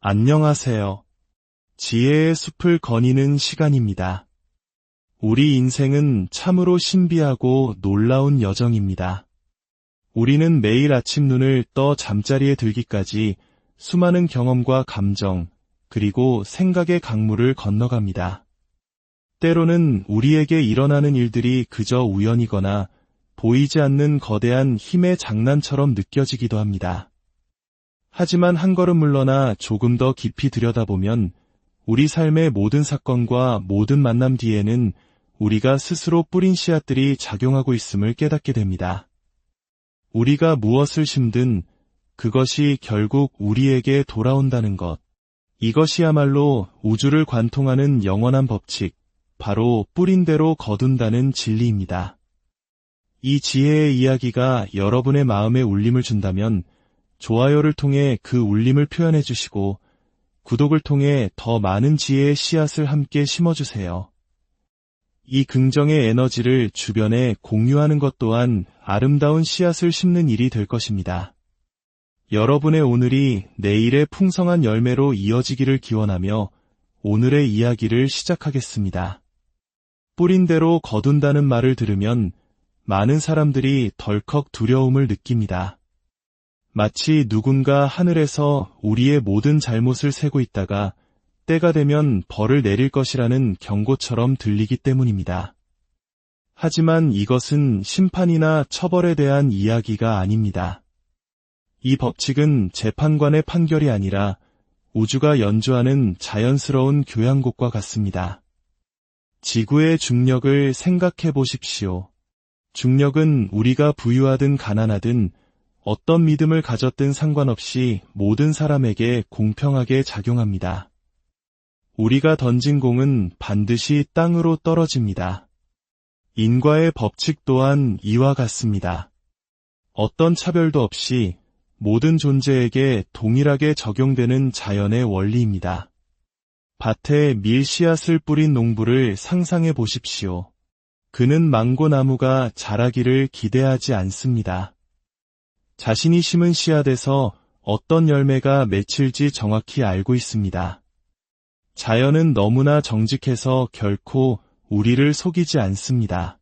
안녕하세요. 지혜의 숲을 거니는 시간입니다. 우리 인생은 참으로 신비하고 놀라운 여정입니다. 우리는 매일 아침 눈을 떠 잠자리에 들기까지 수많은 경험과 감정, 그리고 생각의 강물을 건너갑니다. 때로는 우리에게 일어나는 일들이 그저 우연이거나 보이지 않는 거대한 힘의 장난처럼 느껴지기도 합니다. 하지만 한 걸음 물러나 조금 더 깊이 들여다보면 우리 삶의 모든 사건과 모든 만남 뒤에는 우리가 스스로 뿌린 씨앗들이 작용하고 있음을 깨닫게 됩니다. 우리가 무엇을 심든 그것이 결국 우리에게 돌아온다는 것. 이것이야말로 우주를 관통하는 영원한 법칙, 바로 뿌린 대로 거둔다는 진리입니다. 이 지혜의 이야기가 여러분의 마음에 울림을 준다면 좋아요를 통해 그 울림을 표현해 주시고 구독을 통해 더 많은 지혜의 씨앗을 함께 심어주세요. 이 긍정의 에너지를 주변에 공유하는 것 또한 아름다운 씨앗을 심는 일이 될 것입니다. 여러분의 오늘이 내일의 풍성한 열매로 이어지기를 기원하며 오늘의 이야기를 시작하겠습니다. 뿌린 대로 거둔다는 말을 들으면 많은 사람들이 덜컥 두려움을 느낍니다. 마치 누군가 하늘에서 우리의 모든 잘못을 세고 있다가 때가 되면 벌을 내릴 것이라는 경고처럼 들리기 때문입니다. 하지만 이것은 심판이나 처벌에 대한 이야기가 아닙니다. 이 법칙은 재판관의 판결이 아니라 우주가 연주하는 자연스러운 교향곡과 같습니다. 지구의 중력을 생각해 보십시오. 중력은 우리가 부유하든 가난하든 어떤 믿음을 가졌든 상관없이 모든 사람에게 공평하게 작용합니다. 우리가 던진 공은 반드시 땅으로 떨어집니다. 인과의 법칙 또한 이와 같습니다. 어떤 차별도 없이 모든 존재에게 동일하게 적용되는 자연의 원리입니다. 밭에 밀 씨앗을 뿌린 농부를 상상해 보십시오. 그는 망고나무가 자라기를 기대하지 않습니다. 자신이 심은 씨앗에서 어떤 열매가 맺힐지 정확히 알고 있습니다. 자연은 너무나 정직해서 결코 우리를 속이지 않습니다.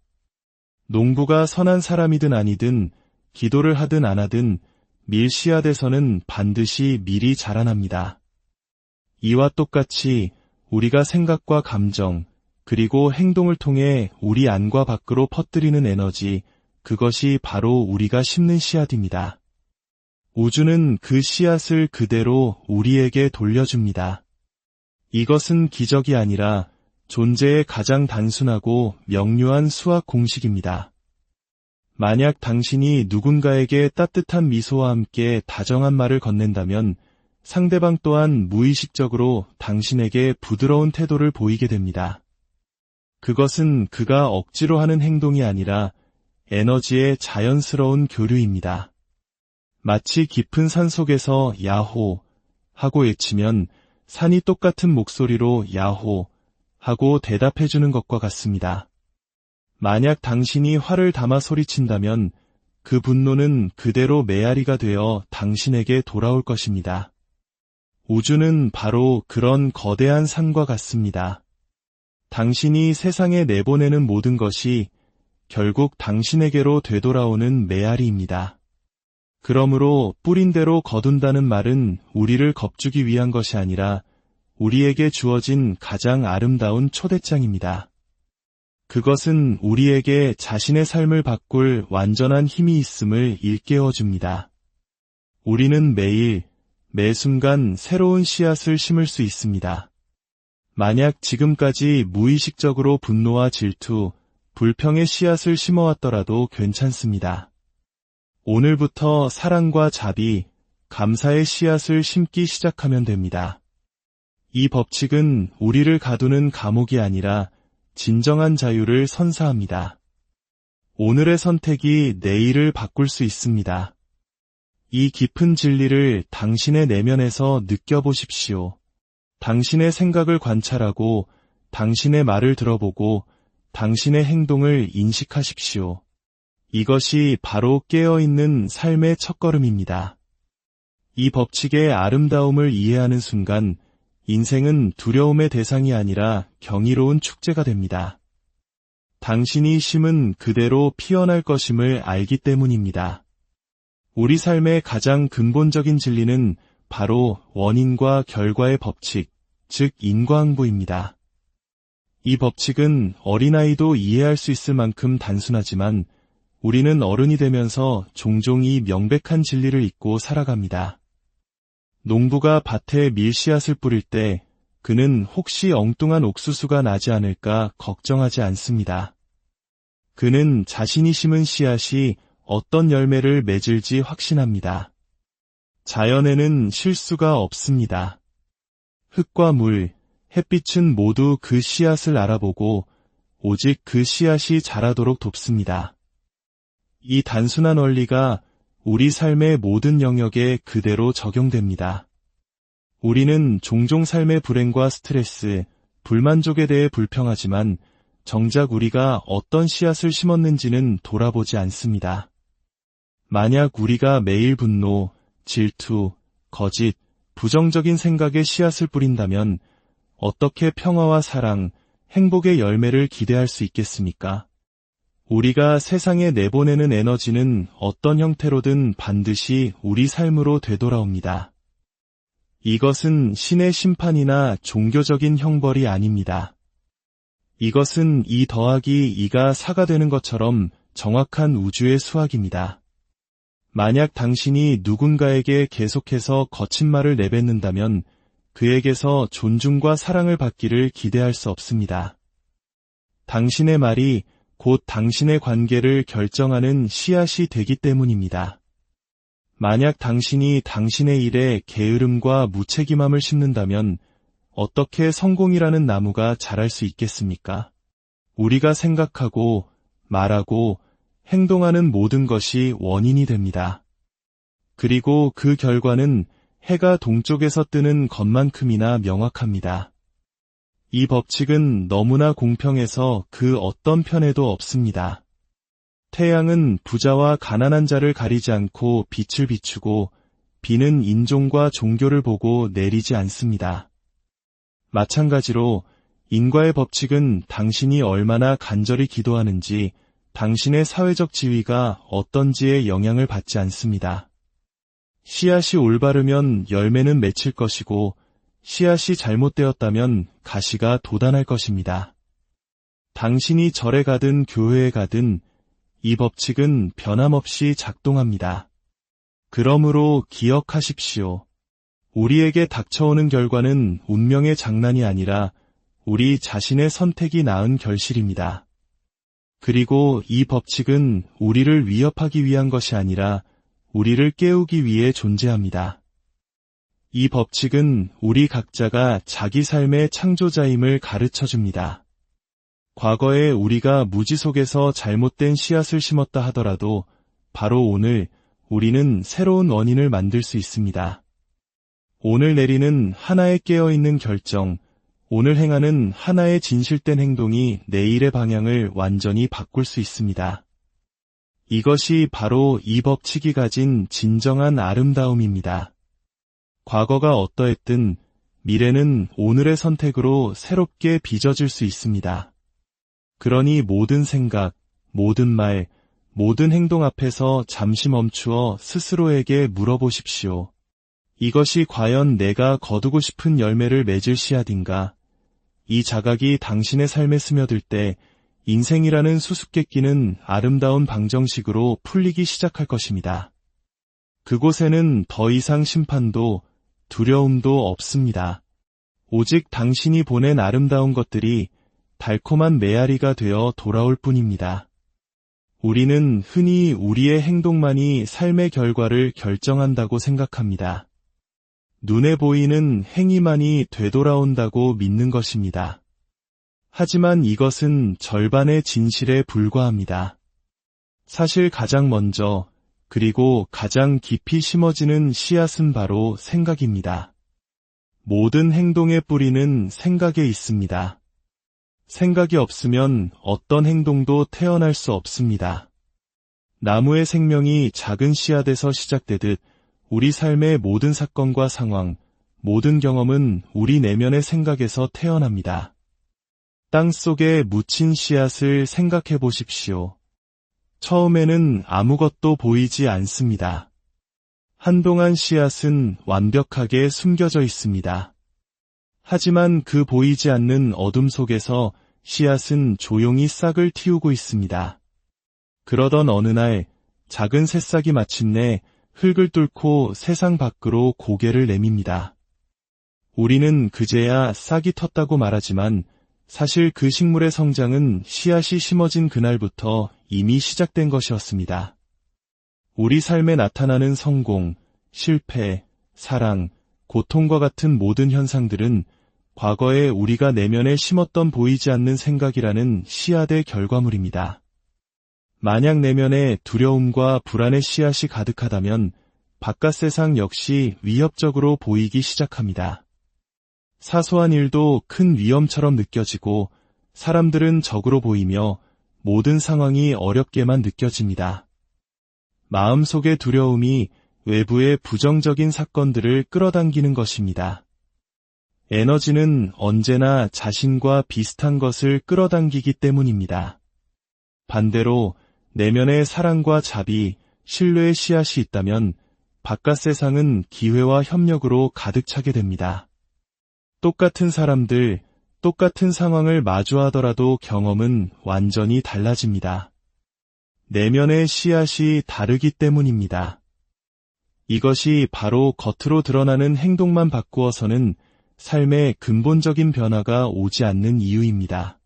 농부가 선한 사람이든 아니든 기도를 하든 안 하든 밀 씨앗에서는 반드시 밀이 자라납니다. 이와 똑같이 우리가 생각과 감정, 그리고 행동을 통해 우리 안과 밖으로 퍼뜨리는 에너지, 그것이 바로 우리가 심는 씨앗입니다. 우주는 그 씨앗을 그대로 우리에게 돌려줍니다. 이것은 기적이 아니라 존재의 가장 단순하고 명료한 수학 공식입니다. 만약 당신이 누군가에게 따뜻한 미소와 함께 다정한 말을 건넨다면 상대방 또한 무의식적으로 당신에게 부드러운 태도를 보이게 됩니다. 그것은 그가 억지로 하는 행동이 아니라 에너지의 자연스러운 교류입니다. 마치 깊은 산 속에서 야호 하고 외치면 산이 똑같은 목소리로 야호 하고 대답해주는 것과 같습니다. 만약 당신이 화를 담아 소리친다면 그 분노는 그대로 메아리가 되어 당신에게 돌아올 것입니다. 우주는 바로 그런 거대한 산과 같습니다. 당신이 세상에 내보내는 모든 것이 결국 당신에게로 되돌아오는 메아리입니다. 그러므로 뿌린 대로 거둔다는 말은 우리를 겁주기 위한 것이 아니라 우리에게 주어진 가장 아름다운 초대장입니다. 그것은 우리에게 자신의 삶을 바꿀 완전한 힘이 있음을 일깨워줍니다. 우리는 매일, 매 순간 새로운 씨앗을 심을 수 있습니다. 만약 지금까지 무의식적으로 분노와 질투, 불평의 씨앗을 심어왔더라도 괜찮습니다. 오늘부터 사랑과 자비, 감사의 씨앗을 심기 시작하면 됩니다. 이 법칙은 우리를 가두는 감옥이 아니라 진정한 자유를 선사합니다. 오늘의 선택이 내일을 바꿀 수 있습니다. 이 깊은 진리를 당신의 내면에서 느껴보십시오. 당신의 생각을 관찰하고 당신의 말을 들어보고 당신의 행동을 인식하십시오. 이것이 바로 깨어있는 삶의 첫걸음입니다. 이 법칙의 아름다움을 이해하는 순간 인생은 두려움의 대상이 아니라 경이로운 축제가 됩니다. 당신이 심은 그대로 피어날 것임을 알기 때문입니다. 우리 삶의 가장 근본적인 진리는 바로 원인과 결과의 법칙, 즉 인과응보입니다. 이 법칙은 어린아이도 이해할 수 있을 만큼 단순하지만 우리는 어른이 되면서 종종 이 명백한 진리를 잊고 살아갑니다. 농부가 밭에 밀씨앗을 뿌릴 때 그는 혹시 엉뚱한 옥수수가 나지 않을까 걱정하지 않습니다. 그는 자신이 심은 씨앗이 어떤 열매를 맺을지 확신합니다. 자연에는 실수가 없습니다. 흙과 물, 햇빛은 모두 그 씨앗을 알아보고 오직 그 씨앗이 자라도록 돕습니다. 이 단순한 원리가 우리 삶의 모든 영역에 그대로 적용됩니다. 우리는 종종 삶의 불행과 스트레스, 불만족에 대해 불평하지만 정작 우리가 어떤 씨앗을 심었는지는 돌아보지 않습니다. 만약 우리가 매일 분노, 질투, 거짓, 부정적인 생각에 씨앗을 뿌린다면 어떻게 평화와 사랑, 행복의 열매를 기대할 수 있겠습니까? 우리가 세상에 내보내는 에너지는 어떤 형태로든 반드시 우리 삶으로 되돌아옵니다. 이것은 신의 심판이나 종교적인 형벌이 아닙니다. 이것은 2 더하기 2가 4가 되는 것처럼 정확한 우주의 수학입니다. 만약 당신이 누군가에게 계속해서 거친 말을 내뱉는다면 그에게서 존중과 사랑을 받기를 기대할 수 없습니다. 당신의 말이 곧 당신의 관계를 결정하는 씨앗이 되기 때문입니다. 만약 당신이 당신의 일에 게으름과 무책임함을 심는다면 어떻게 성공이라는 나무가 자랄 수 있겠습니까? 우리가 생각하고, 말하고, 행동하는 모든 것이 원인이 됩니다. 그리고 그 결과는 해가 동쪽에서 뜨는 것만큼이나 명확합니다. 이 법칙은 너무나 공평해서 그 어떤 편에도 없습니다. 태양은 부자와 가난한 자를 가리지 않고 빛을 비추고 비는 인종과 종교를 보고 내리지 않습니다. 마찬가지로 인과의 법칙은 당신이 얼마나 간절히 기도하는지, 당신의 사회적 지위가 어떤지에 영향을 받지 않습니다. 씨앗이 올바르면 열매는 맺힐 것이고 씨앗이 잘못되었다면 가시가 돋아날 것입니다. 당신이 절에 가든 교회에 가든 이 법칙은 변함없이 작동합니다. 그러므로 기억하십시오. 우리에게 닥쳐오는 결과는 운명의 장난이 아니라 우리 자신의 선택이 낳은 결실입니다. 그리고 이 법칙은 우리를 위협하기 위한 것이 아니라 우리를 깨우기 위해 존재합니다. 이 법칙은 우리 각자가 자기 삶의 창조자임을 가르쳐줍니다. 과거에 우리가 무지 속에서 잘못된 씨앗을 심었다 하더라도 바로 오늘 우리는 새로운 원인을 만들 수 있습니다. 오늘 내리는 하나의 깨어있는 결정, 오늘 행하는 하나의 진실된 행동이 내일의 방향을 완전히 바꿀 수 있습니다. 이것이 바로 이 법칙이 가진 진정한 아름다움입니다. 과거가 어떠했든 미래는 오늘의 선택으로 새롭게 빚어질 수 있습니다. 그러니 모든 생각, 모든 말, 모든 행동 앞에서 잠시 멈추어 스스로에게 물어보십시오. 이것이 과연 내가 거두고 싶은 열매를 맺을 씨앗인가? 이 자각이 당신의 삶에 스며들 때 인생이라는 수수께끼는 아름다운 방정식으로 풀리기 시작할 것입니다. 그곳에는 더 이상 심판도 두려움도 없습니다. 오직 당신이 보낸 아름다운 것들이 달콤한 메아리가 되어 돌아올 뿐입니다. 우리는 흔히 우리의 행동만이 삶의 결과를 결정한다고 생각합니다. 눈에 보이는 행위만이 되돌아온다고 믿는 것입니다. 하지만 이것은 절반의 진실에 불과합니다. 사실 가장 먼저 그리고 가장 깊이 심어지는 씨앗은 바로 생각입니다. 모든 행동의 뿌리는 생각에 있습니다. 생각이 없으면 어떤 행동도 태어날 수 없습니다. 나무의 생명이 작은 씨앗에서 시작되듯 우리 삶의 모든 사건과 상황, 모든 경험은 우리 내면의 생각에서 태어납니다. 땅 속에 묻힌 씨앗을 생각해 보십시오. 처음에는 아무것도 보이지 않습니다. 한동안 씨앗은 완벽하게 숨겨져 있습니다. 하지만 그 보이지 않는 어둠 속에서 씨앗은 조용히 싹을 틔우고 있습니다. 그러던 어느 날 작은 새싹이 마침내 흙을 뚫고 세상 밖으로 고개를 내밉니다. 우리는 그제야 싹이 텄다고 말하지만 사실 그 식물의 성장은 씨앗이 심어진 그날부터 이미 시작된 것이었습니다. 우리 삶에 나타나는 성공, 실패, 사랑, 고통과 같은 모든 현상들은 과거에 우리가 내면에 심었던 보이지 않는 생각이라는 씨앗의 결과물입니다. 만약 내면에 두려움과 불안의 씨앗이 가득하다면 바깥 세상 역시 위협적으로 보이기 시작합니다. 사소한 일도 큰 위험처럼 느껴지고 사람들은 적으로 보이며 모든 상황이 어렵게만 느껴집니다. 마음속의 두려움이 외부의 부정적인 사건들을 끌어당기는 것입니다. 에너지는 언제나 자신과 비슷한 것을 끌어당기기 때문입니다. 반대로 내면의 사랑과 자비, 신뢰의 씨앗이 있다면 바깥 세상은 기회와 협력으로 가득 차게 됩니다. 똑같은 사람들, 똑같은 상황을 마주하더라도 경험은 완전히 달라집니다. 내면의 씨앗이 다르기 때문입니다. 이것이 바로 겉으로 드러나는 행동만 바꾸어서는 삶의 근본적인 변화가 오지 않는 이유입니다.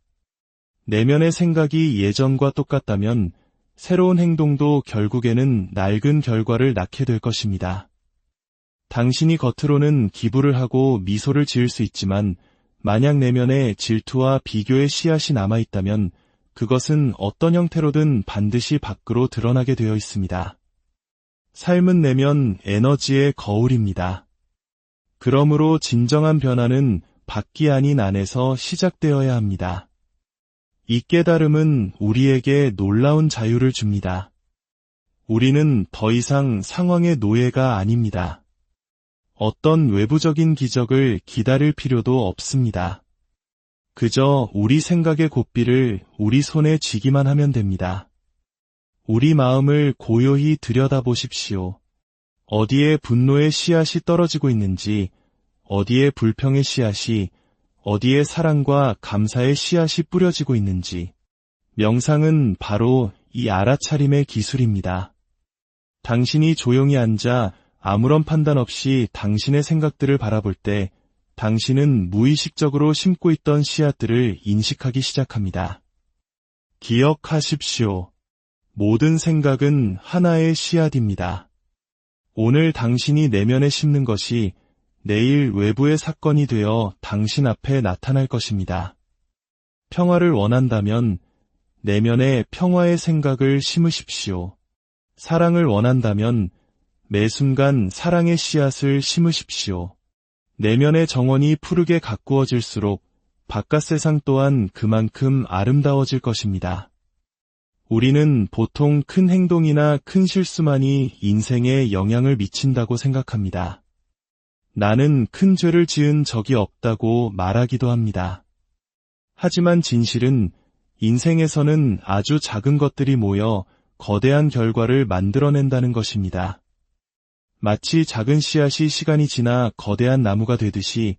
내면의 생각이 예전과 똑같다면 새로운 행동도 결국에는 낡은 결과를 낳게 될 것입니다. 당신이 겉으로는 기부를 하고 미소를 지을 수 있지만 만약 내면에 질투와 비교의 씨앗이 남아있다면 그것은 어떤 형태로든 반드시 밖으로 드러나게 되어 있습니다. 삶은 내면 에너지의 거울입니다. 그러므로 진정한 변화는 밖이 아닌 안에서 시작되어야 합니다. 이 깨달음은 우리에게 놀라운 자유를 줍니다. 우리는 더 이상 상황의 노예가 아닙니다. 어떤 외부적인 기적을 기다릴 필요도 없습니다. 그저 우리 생각의 고삐를 우리 손에 쥐기만 하면 됩니다. 우리 마음을 고요히 들여다보십시오. 어디에 분노의 씨앗이 떨어지고 있는지, 어디에 불평의 씨앗이, 어디에 사랑과 감사의 씨앗이 뿌려지고 있는지. 명상은 바로 이 알아차림의 기술입니다. 당신이 조용히 앉아 아무런 판단 없이 당신의 생각들을 바라볼 때 당신은 무의식적으로 심고 있던 씨앗들을 인식하기 시작합니다. 기억하십시오. 모든 생각은 하나의 씨앗입니다. 오늘 당신이 내면에 심는 것이 내일 외부의 사건이 되어 당신 앞에 나타날 것입니다. 평화를 원한다면 내면에 평화의 생각을 심으십시오. 사랑을 원한다면 매 순간 사랑의 씨앗을 심으십시오. 내면의 정원이 푸르게 가꾸어질수록 바깥 세상 또한 그만큼 아름다워질 것입니다. 우리는 보통 큰 행동이나 큰 실수만이 인생에 영향을 미친다고 생각합니다. 나는 큰 죄를 지은 적이 없다고 말하기도 합니다. 하지만 진실은 인생에서는 아주 작은 것들이 모여 거대한 결과를 만들어낸다는 것입니다. 마치 작은 씨앗이 시간이 지나 거대한 나무가 되듯이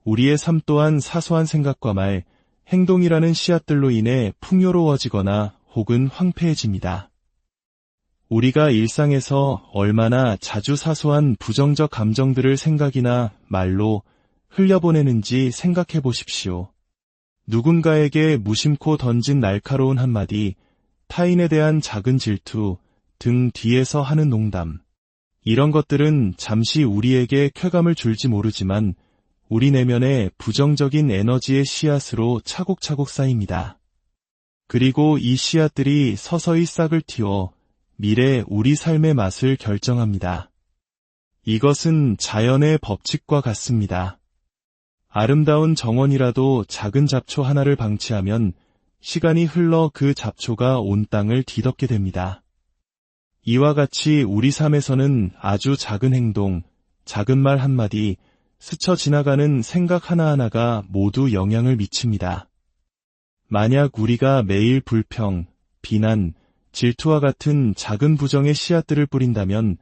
우리의 삶 또한 사소한 생각과 말, 행동이라는 씨앗들로 인해 풍요로워지거나 혹은 황폐해집니다. 우리가 일상에서 얼마나 자주 사소한 부정적 감정들을 생각이나 말로 흘려보내는지 생각해 보십시오. 누군가에게 무심코 던진 날카로운 한마디, 타인에 대한 작은 질투, 등 뒤에서 하는 농담. 이런 것들은 잠시 우리에게 쾌감을 줄지 모르지만 우리 내면에 부정적인 에너지의 씨앗으로 차곡차곡 쌓입니다. 그리고 이 씨앗들이 서서히 싹을 틔워 미래 우리 삶의 맛을 결정합니다. 이것은 자연의 법칙과 같습니다. 아름다운 정원이라도 작은 잡초 하나를 방치하면 시간이 흘러 그 잡초가 온 땅을 뒤덮게 됩니다. 이와 같이 우리 삶에서는 아주 작은 행동, 작은 말 한마디, 스쳐 지나가는 생각 하나하나가 모두 영향을 미칩니다. 만약 우리가 매일 불평, 비난, 질투와 같은 작은 부정의 씨앗들을 뿌린다면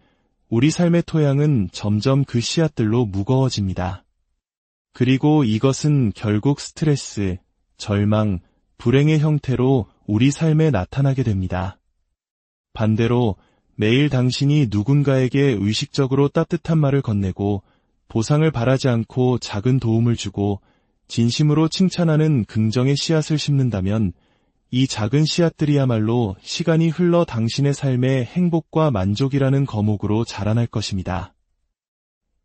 우리 삶의 토양은 점점 그 씨앗들로 무거워집니다. 그리고 이것은 결국 스트레스, 절망, 불행의 형태로 우리 삶에 나타나게 됩니다. 반대로 매일 당신이 누군가에게 의식적으로 따뜻한 말을 건네고 보상을 바라지 않고 작은 도움을 주고 진심으로 칭찬하는 긍정의 씨앗을 심는다면 이 작은 씨앗들이야말로 시간이 흘러 당신의 삶에 행복과 만족이라는 거목으로 자라날 것입니다.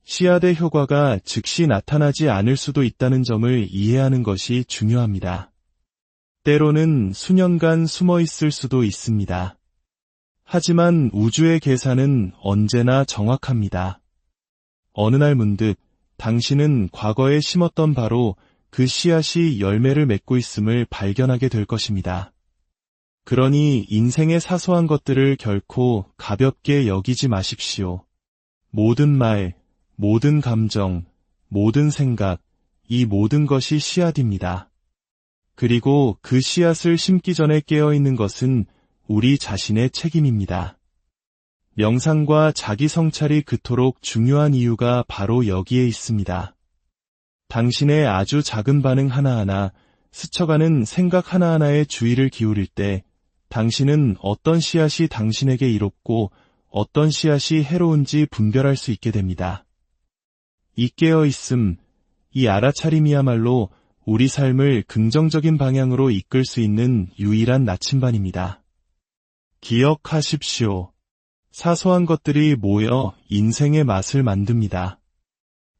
씨앗의 효과가 즉시 나타나지 않을 수도 있다는 점을 이해하는 것이 중요합니다. 때로는 수년간 숨어 있을 수도 있습니다. 하지만 우주의 계산은 언제나 정확합니다. 어느 날 문득 당신은 과거에 심었던 바로 그 씨앗이 열매를 맺고 있음을 발견하게 될 것입니다. 그러니 인생의 사소한 것들을 결코 가볍게 여기지 마십시오. 모든 말, 모든 감정, 모든 생각, 이 모든 것이 씨앗입니다. 그리고 그 씨앗을 심기 전에 깨어있는 것은 우리 자신의 책임입니다. 명상과 자기 성찰이 그토록 중요한 이유가 바로 여기에 있습니다. 당신의 아주 작은 반응 하나하나, 스쳐가는 생각 하나하나에 주의를 기울일 때 당신은 어떤 씨앗이 당신에게 이롭고 어떤 씨앗이 해로운지 분별할 수 있게 됩니다. 이 깨어있음, 이 알아차림이야말로 우리 삶을 긍정적인 방향으로 이끌 수 있는 유일한 나침반입니다. 기억하십시오. 사소한 것들이 모여 인생의 맛을 만듭니다.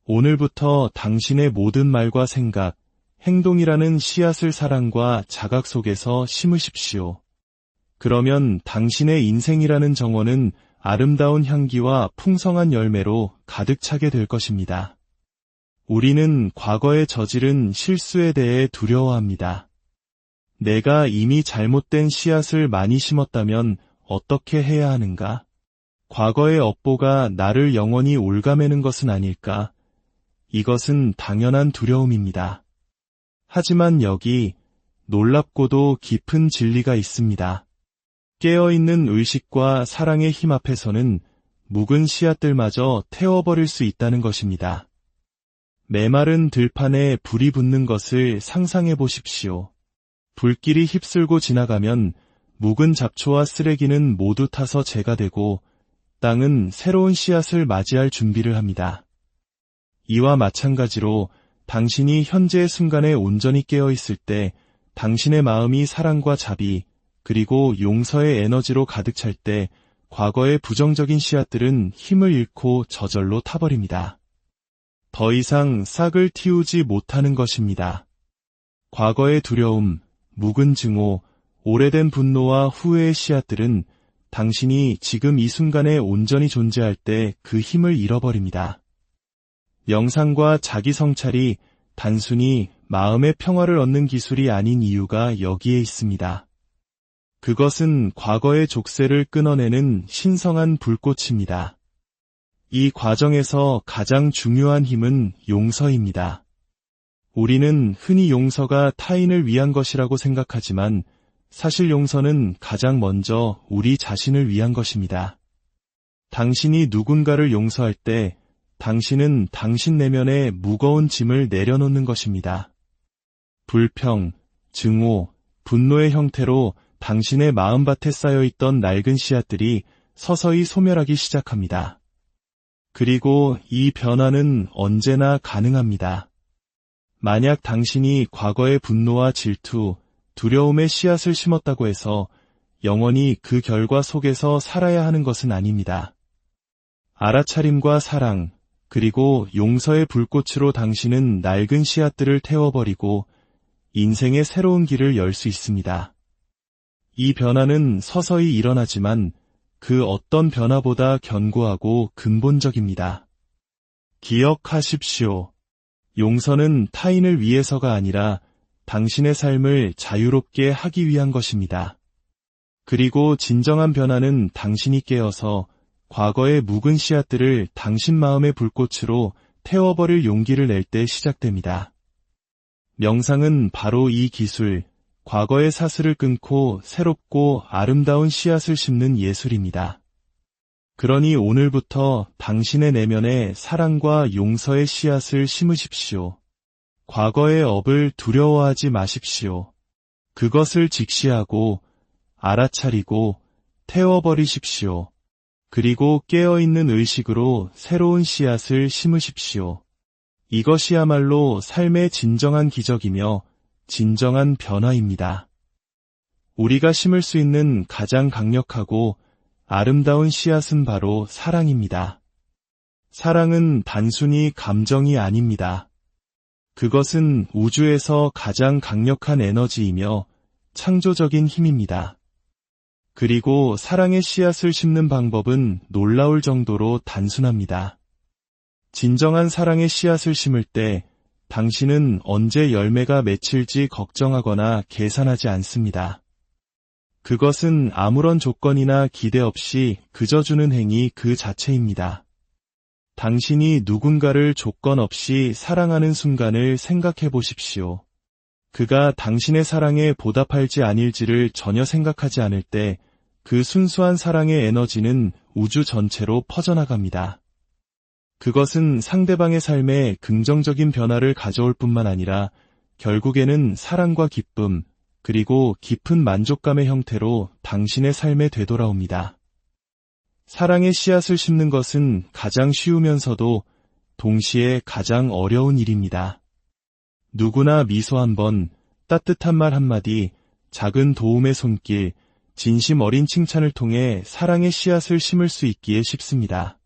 오늘부터 당신의 모든 말과 생각, 행동이라는 씨앗을 사랑과 자각 속에서 심으십시오. 그러면 당신의 인생이라는 정원은 아름다운 향기와 풍성한 열매로 가득 차게 될 것입니다. 우리는 과거에 저지른 실수에 대해 두려워합니다. 내가 이미 잘못된 씨앗을 많이 심었다면 어떻게 해야 하는가? 과거의 업보가 나를 영원히 올가매는 것은 아닐까? 이것은 당연한 두려움입니다. 하지만 여기 놀랍고도 깊은 진리가 있습니다. 깨어있는 의식과 사랑의 힘 앞에서는 묵은 씨앗들마저 태워버릴 수 있다는 것입니다. 메마른 들판에 불이 붙는 것을 상상해 보십시오. 불길이 휩쓸고 지나가면 묵은 잡초와 쓰레기는 모두 타서 재가 되고 땅은 새로운 씨앗을 맞이할 준비를 합니다. 이와 마찬가지로 당신이 현재의 순간에 온전히 깨어있을 때 당신의 마음이 사랑과 자비 그리고 용서의 에너지로 가득 찰 때 과거의 부정적인 씨앗들은 힘을 잃고 저절로 타버립니다. 더 이상 싹을 틔우지 못하는 것입니다. 과거의 두려움, 묵은 증오, 오래된 분노와 후회의 씨앗들은 당신이 지금 이 순간에 온전히 존재할 때 그 힘을 잃어버립니다. 명상과 자기 성찰이 단순히 마음의 평화를 얻는 기술이 아닌 이유가 여기에 있습니다. 그것은 과거의 족쇄를 끊어내는 신성한 불꽃입니다. 이 과정에서 가장 중요한 힘은 용서입니다. 우리는 흔히 용서가 타인을 위한 것이라고 생각하지만 사실 용서는 가장 먼저 우리 자신을 위한 것입니다. 당신이 누군가를 용서할 때 당신은 당신 내면의 무거운 짐을 내려놓는 것입니다. 불평, 증오, 분노의 형태로 당신의 마음밭에 쌓여있던 낡은 씨앗들이 서서히 소멸하기 시작합니다. 그리고 이 변화는 언제나 가능합니다. 만약 당신이 과거의 분노와 질투, 두려움의 씨앗을 심었다고 해서 영원히 그 결과 속에서 살아야 하는 것은 아닙니다. 알아차림과 사랑, 그리고 용서의 불꽃으로 당신은 낡은 씨앗들을 태워버리고 인생의 새로운 길을 열 수 있습니다. 이 변화는 서서히 일어나지만 그 어떤 변화보다 견고하고 근본적입니다. 기억하십시오. 용서는 타인을 위해서가 아니라 당신의 삶을 자유롭게 하기 위한 것입니다. 그리고 진정한 변화는 당신이 깨어서 과거의 묵은 씨앗들을 당신 마음의 불꽃으로 태워버릴 용기를 낼 때 시작됩니다. 명상은 바로 이 기술, 과거의 사슬을 끊고 새롭고 아름다운 씨앗을 심는 예술입니다. 그러니 오늘부터 당신의 내면에 사랑과 용서의 씨앗을 심으십시오. 과거의 업을 두려워하지 마십시오. 그것을 직시하고 알아차리고 태워버리십시오. 그리고 깨어있는 의식으로 새로운 씨앗을 심으십시오. 이것이야말로 삶의 진정한 기적이며 진정한 변화입니다. 우리가 심을 수 있는 가장 강력하고 아름다운 씨앗은 바로 사랑입니다. 사랑은 단순히 감정이 아닙니다. 그것은 우주에서 가장 강력한 에너지이며 창조적인 힘입니다. 그리고 사랑의 씨앗을 심는 방법은 놀라울 정도로 단순합니다. 진정한 사랑의 씨앗을 심을 때 당신은 언제 열매가 맺힐지 걱정하거나 계산하지 않습니다. 그것은 아무런 조건이나 기대 없이 그저 주는 행위 그 자체입니다. 당신이 누군가를 조건 없이 사랑하는 순간을 생각해 보십시오. 그가 당신의 사랑에 보답할지 아닐지를 전혀 생각하지 않을 때 그 순수한 사랑의 에너지는 우주 전체로 퍼져나갑니다. 그것은 상대방의 삶에 긍정적인 변화를 가져올 뿐만 아니라 결국에는 사랑과 기쁨, 그리고 깊은 만족감의 형태로 당신의 삶에 되돌아옵니다. 사랑의 씨앗을 심는 것은 가장 쉬우면서도 동시에 가장 어려운 일입니다. 누구나 미소 한 번, 따뜻한 말 한마디, 작은 도움의 손길, 진심 어린 칭찬을 통해 사랑의 씨앗을 심을 수 있기에 쉽습니다.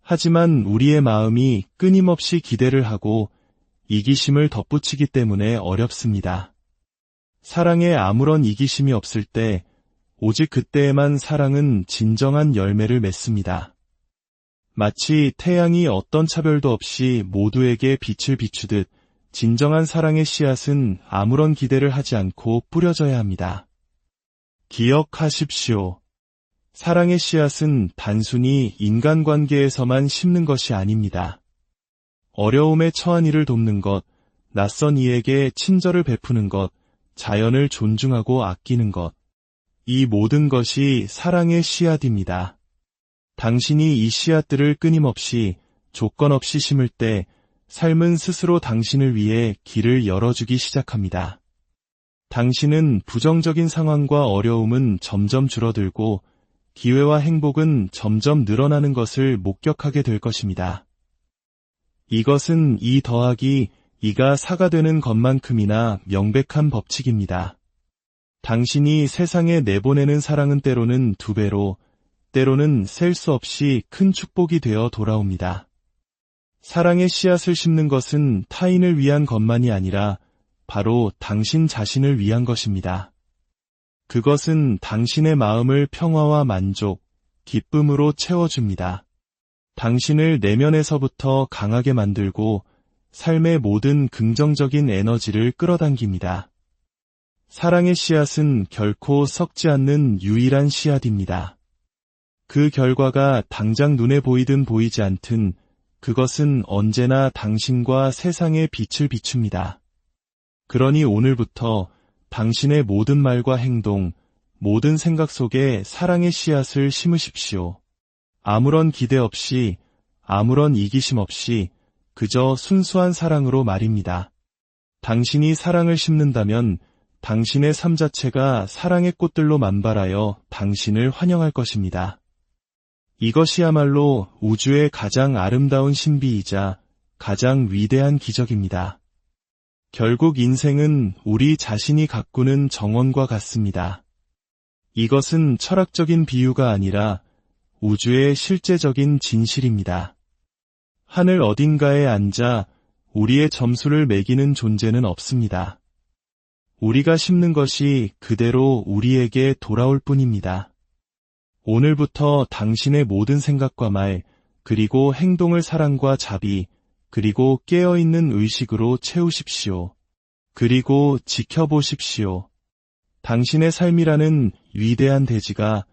하지만 우리의 마음이 끊임없이 기대를 하고 이기심을 덧붙이기 때문에 어렵습니다. 사랑에 아무런 이기심이 없을 때 오직 그때에만 사랑은 진정한 열매를 맺습니다. 마치 태양이 어떤 차별도 없이 모두에게 빛을 비추듯 진정한 사랑의 씨앗은 아무런 기대를 하지 않고 뿌려져야 합니다. 기억하십시오. 사랑의 씨앗은 단순히 인간관계에서만 심는 것이 아닙니다. 어려움에 처한 이를 돕는 것, 낯선 이에게 친절을 베푸는 것, 자연을 존중하고 아끼는 것, 이 모든 것이 사랑의 씨앗입니다. 당신이 이 씨앗들을 끊임없이 조건 없이 심을 때 삶은 스스로 당신을 위해 길을 열어주기 시작합니다. 당신은 부정적인 상황과 어려움은 점점 줄어들고 기회와 행복은 점점 늘어나는 것을 목격하게 될 것입니다. 이것은 2 더하기 2가 4가 되는 것만큼이나 명백한 법칙입니다. 당신이 세상에 내보내는 사랑은 때로는 2배로, 때로는 셀 수 없이 큰 축복이 되어 돌아옵니다. 사랑의 씨앗을 심는 것은 타인을 위한 것만이 아니라 바로 당신 자신을 위한 것입니다. 그것은 당신의 마음을 평화와 만족, 기쁨으로 채워줍니다. 당신을 내면에서부터 강하게 만들고 삶의 모든 긍정적인 에너지를 끌어당깁니다. 사랑의 씨앗은 결코 썩지 않는 유일한 씨앗입니다. 그 결과가 당장 눈에 보이든 보이지 않든 그것은 언제나 당신과 세상에 빛을 비춥니다. 그러니 오늘부터 당신의 모든 말과 행동, 모든 생각 속에 사랑의 씨앗을 심으십시오. 아무런 기대 없이, 아무런 이기심 없이 그저 순수한 사랑으로 말입니다. 당신이 사랑을 심는다면 당신의 삶 자체가 사랑의 꽃들로 만발하여 당신을 환영할 것입니다. 이것이야말로 우주의 가장 아름다운 신비이자 가장 위대한 기적입니다. 결국 인생은 우리 자신이 가꾸는 정원과 같습니다. 이것은 철학적인 비유가 아니라 우주의 실제적인 진실입니다. 하늘 어딘가에 앉아 우리의 점수를 매기는 존재는 없습니다. 우리가 심는 것이 그대로 우리에게 돌아올 뿐입니다. 오늘부터 당신의 모든 생각과 말, 그리고 행동을 사랑과 자비, 그리고 깨어있는 의식으로 채우십시오. 그리고 지켜보십시오. 당신의 삶이라는 위대한 대지가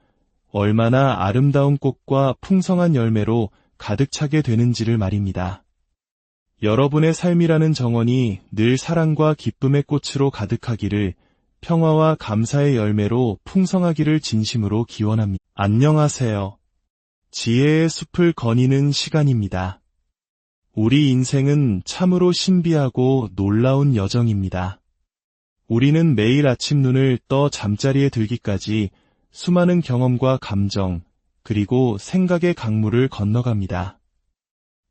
얼마나 아름다운 꽃과 풍성한 열매로 가득 차게 되는지를 말입니다. 여러분의 삶이라는 정원이 늘 사랑과 기쁨의 꽃으로 가득하기를, 평화와 감사의 열매로 풍성하기를 진심으로 기원합니다. 안녕하세요. 지혜의 숲을 거니는 시간입니다. 우리 인생은 참으로 신비하고 놀라운 여정입니다. 우리는 매일 아침 눈을 떠 잠자리에 들기까지 수많은 경험과 감정, 그리고 생각의 강물을 건너갑니다.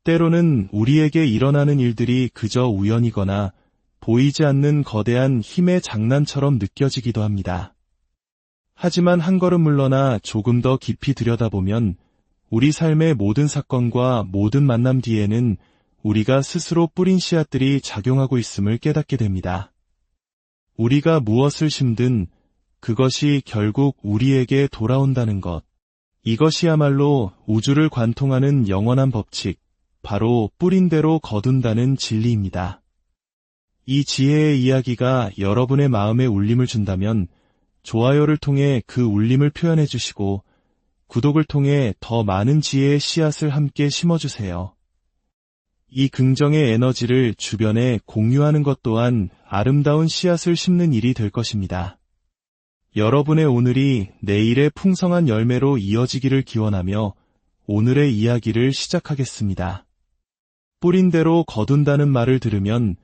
때로는 우리에게 일어나는 일들이 그저 우연이거나 보이지 않는 거대한 힘의 장난처럼 느껴지기도 합니다. 하지만 한 걸음 물러나 조금 더 깊이 들여다보면 우리 삶의 모든 사건과 모든 만남 뒤에는 우리가 스스로 뿌린 씨앗들이 작용하고 있음을 깨닫게 됩니다. 우리가 무엇을 심든 그것이 결국 우리에게 돌아온다는 것. 이것이야말로 우주를 관통하는 영원한 법칙, 바로 뿌린 대로 거둔다는 진리입니다. 이 지혜의 이야기가 여러분의 마음에 울림을 준다면 좋아요를 통해 그 울림을 표현해 주시고 구독을 통해 더 많은 지혜의 씨앗을 함께 심어주세요. 이 긍정의 에너지를 주변에 공유하는 것 또한 아름다운 씨앗을 심는 일이 될 것입니다. 여러분의 오늘이 내일의 풍성한 열매로 이어지기를 기원하며 오늘의 이야기를 시작하겠습니다. 뿌린 대로 거둔다는 말을 들으면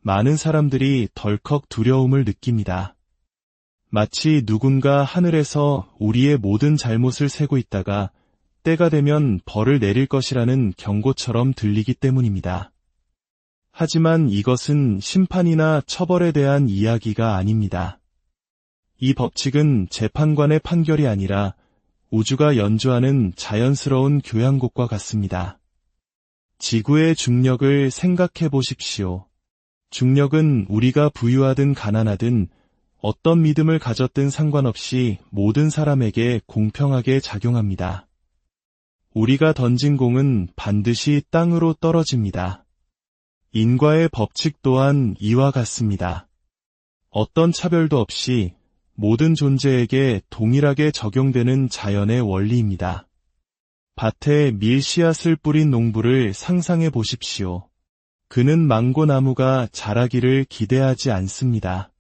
많은 사람들이 덜컥 두려움을 느낍니다. 마치 누군가 하늘에서 우리의 모든 잘못을 세고 있다가 때가 되면 벌을 내릴 것이라는 경고처럼 들리기 때문입니다. 하지만 이것은 심판이나 처벌에 대한 이야기가 아닙니다. 이 법칙은 재판관의 판결이 아니라 우주가 연주하는 자연스러운 교향곡과 같습니다. 지구의 중력을 생각해 보십시오. 중력은 우리가 부유하든 가난하든 어떤 믿음을 가졌든 상관없이 모든 사람에게 공평하게 작용합니다. 우리가 던진 공은 반드시 땅으로 떨어집니다. 인과의 법칙 또한 이와 같습니다. 어떤 차별도 없이 모든 존재에게 동일하게 적용되는 자연의 원리입니다. 밭에 밀 씨앗을 뿌린 농부를 상상해 보십시오. 그는 망고나무가 자라기를 기대하지 않습니다.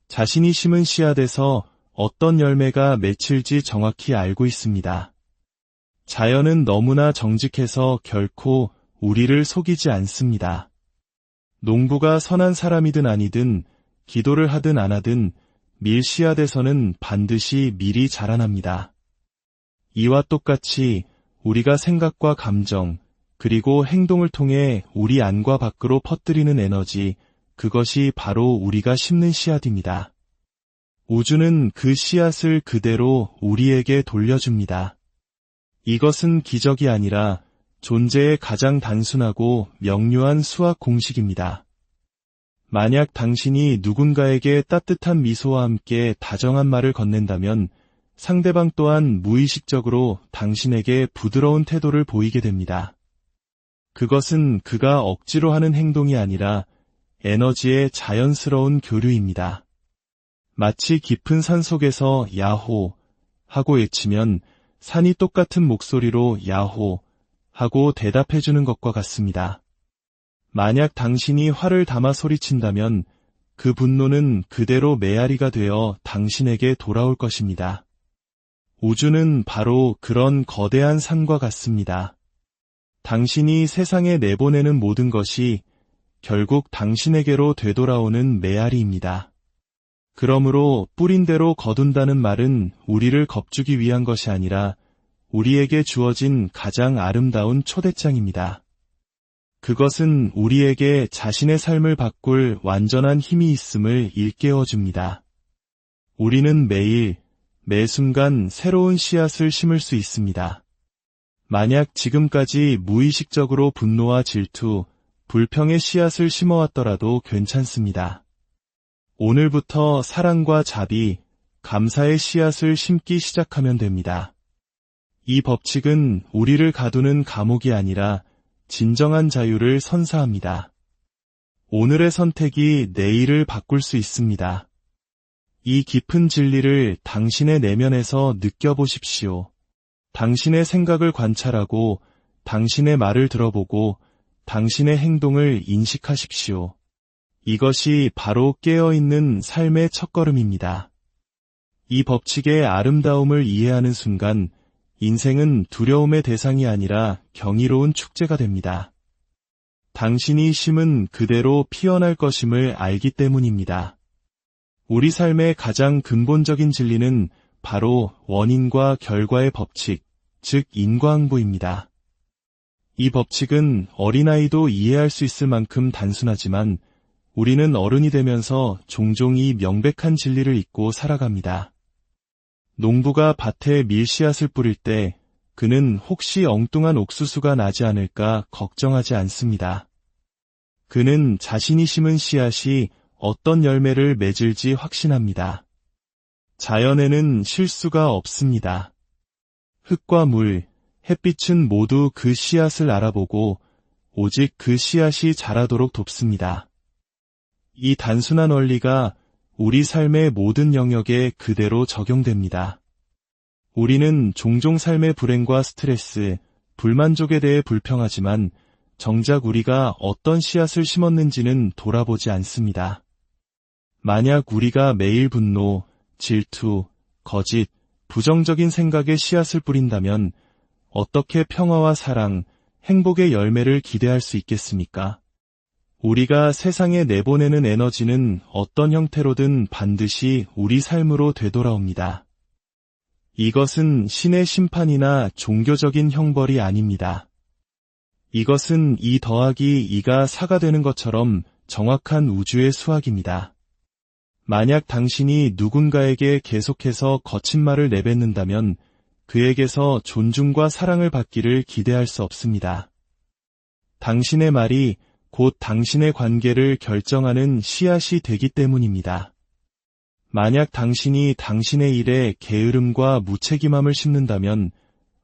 자신이 심은 씨앗에서 어떤 열매가 맺힐지 정확히 알고 있습니다. 자연은 너무나 정직해서 결코 우리를 속이지 않습니다. 농부가 선한 사람이든 아니든 기도를 하든 안 하든 밀 씨앗에서는 반드시 밀이 자라납니다. 이와 똑같이 우리가 생각과 감정, 그리고 행동을 통해 우리 안과 밖으로 퍼뜨리는 에너지, 그것이 바로 우리가 심는 씨앗입니다. 우주는 그 씨앗을 그대로 우리에게 돌려줍니다. 이것은 기적이 아니라 존재의 가장 단순하고 명료한 수학 공식입니다. 만약 당신이 누군가에게 따뜻한 미소와 함께 다정한 말을 건넨다면 상대방 또한 무의식적으로 당신에게 부드러운 태도를 보이게 됩니다. 그것은 그가 억지로 하는 행동이 아니라 에너지의 자연스러운 교류입니다. 마치 깊은 산 속에서 야호 하고 외치면 산이 똑같은 목소리로 야호 하고 대답해주는 것과 같습니다. 만약 당신이 화를 담아 소리친다면 그 분노는 그대로 메아리가 되어 당신에게 돌아올 것입니다. 우주는 바로 그런 거대한 산과 같습니다. 당신이 세상에 내보내는 모든 것이 결국 당신에게로 되돌아오는 메아리입니다. 그러므로 뿌린 대로 거둔다는 말은 우리를 겁주기 위한 것이 아니라 우리에게 주어진 가장 아름다운 초대장입니다. 그것은 우리에게 자신의 삶을 바꿀 완전한 힘이 있음을 일깨워줍니다. 우리는 매일, 매 순간 새로운 씨앗을 심을 수 있습니다. 만약 지금까지 무의식적으로 분노와 질투, 불평의 씨앗을 심어왔더라도 괜찮습니다. 오늘부터 사랑과 자비, 감사의 씨앗을 심기 시작하면 됩니다. 이 법칙은 우리를 가두는 감옥이 아니라 진정한 자유를 선사합니다. 오늘의 선택이 내일을 바꿀 수 있습니다. 이 깊은 진리를 당신의 내면에서 느껴보십시오. 당신의 생각을 관찰하고 당신의 말을 들어보고 당신의 행동을 인식하십시오. 이것이 바로 깨어있는 삶의 첫걸음입니다. 이 법칙의 아름다움을 이해하는 순간 인생은 두려움의 대상이 아니라 경이로운 축제가 됩니다. 당신이 심은 그대로 피어날 것임을 알기 때문입니다. 우리 삶의 가장 근본적인 진리는 바로 원인과 결과의 법칙, 즉 인과응보입니다. 이 법칙은 어린아이도 이해할 수 있을 만큼 단순하지만 우리는 어른이 되면서 종종 이 명백한 진리를 잊고 살아갑니다. 농부가 밭에 밀씨앗을 뿌릴 때 그는 혹시 엉뚱한 옥수수가 나지 않을까 걱정하지 않습니다. 그는 자신이 심은 씨앗이 어떤 열매를 맺을지 확신합니다. 자연에는 실수가 없습니다. 흙과 물, 햇빛은 모두 그 씨앗을 알아보고 오직 그 씨앗이 자라도록 돕습니다. 이 단순한 원리가 우리 삶의 모든 영역에 그대로 적용됩니다. 우리는 종종 삶의 불행과 스트레스, 불만족에 대해 불평하지만 정작 우리가 어떤 씨앗을 심었는지는 돌아보지 않습니다. 만약 우리가 매일 분노, 질투, 거짓, 부정적인 생각에 씨앗을 뿌린다면 어떻게 평화와 사랑, 행복의 열매를 기대할 수 있겠습니까? 우리가 세상에 내보내는 에너지는 어떤 형태로든 반드시 우리 삶으로 되돌아옵니다. 이것은 신의 심판이나 종교적인 형벌이 아닙니다. 이것은 2 더하기 2가 4가 되는 것처럼 정확한 우주의 수학입니다. 만약 당신이 누군가에게 계속해서 거친 말을 내뱉는다면 그에게서 존중과 사랑을 받기를 기대할 수 없습니다. 당신의 말이 곧 당신의 관계를 결정하는 씨앗이 되기 때문입니다. 만약 당신이 당신의 일에 게으름과 무책임함을 심는다면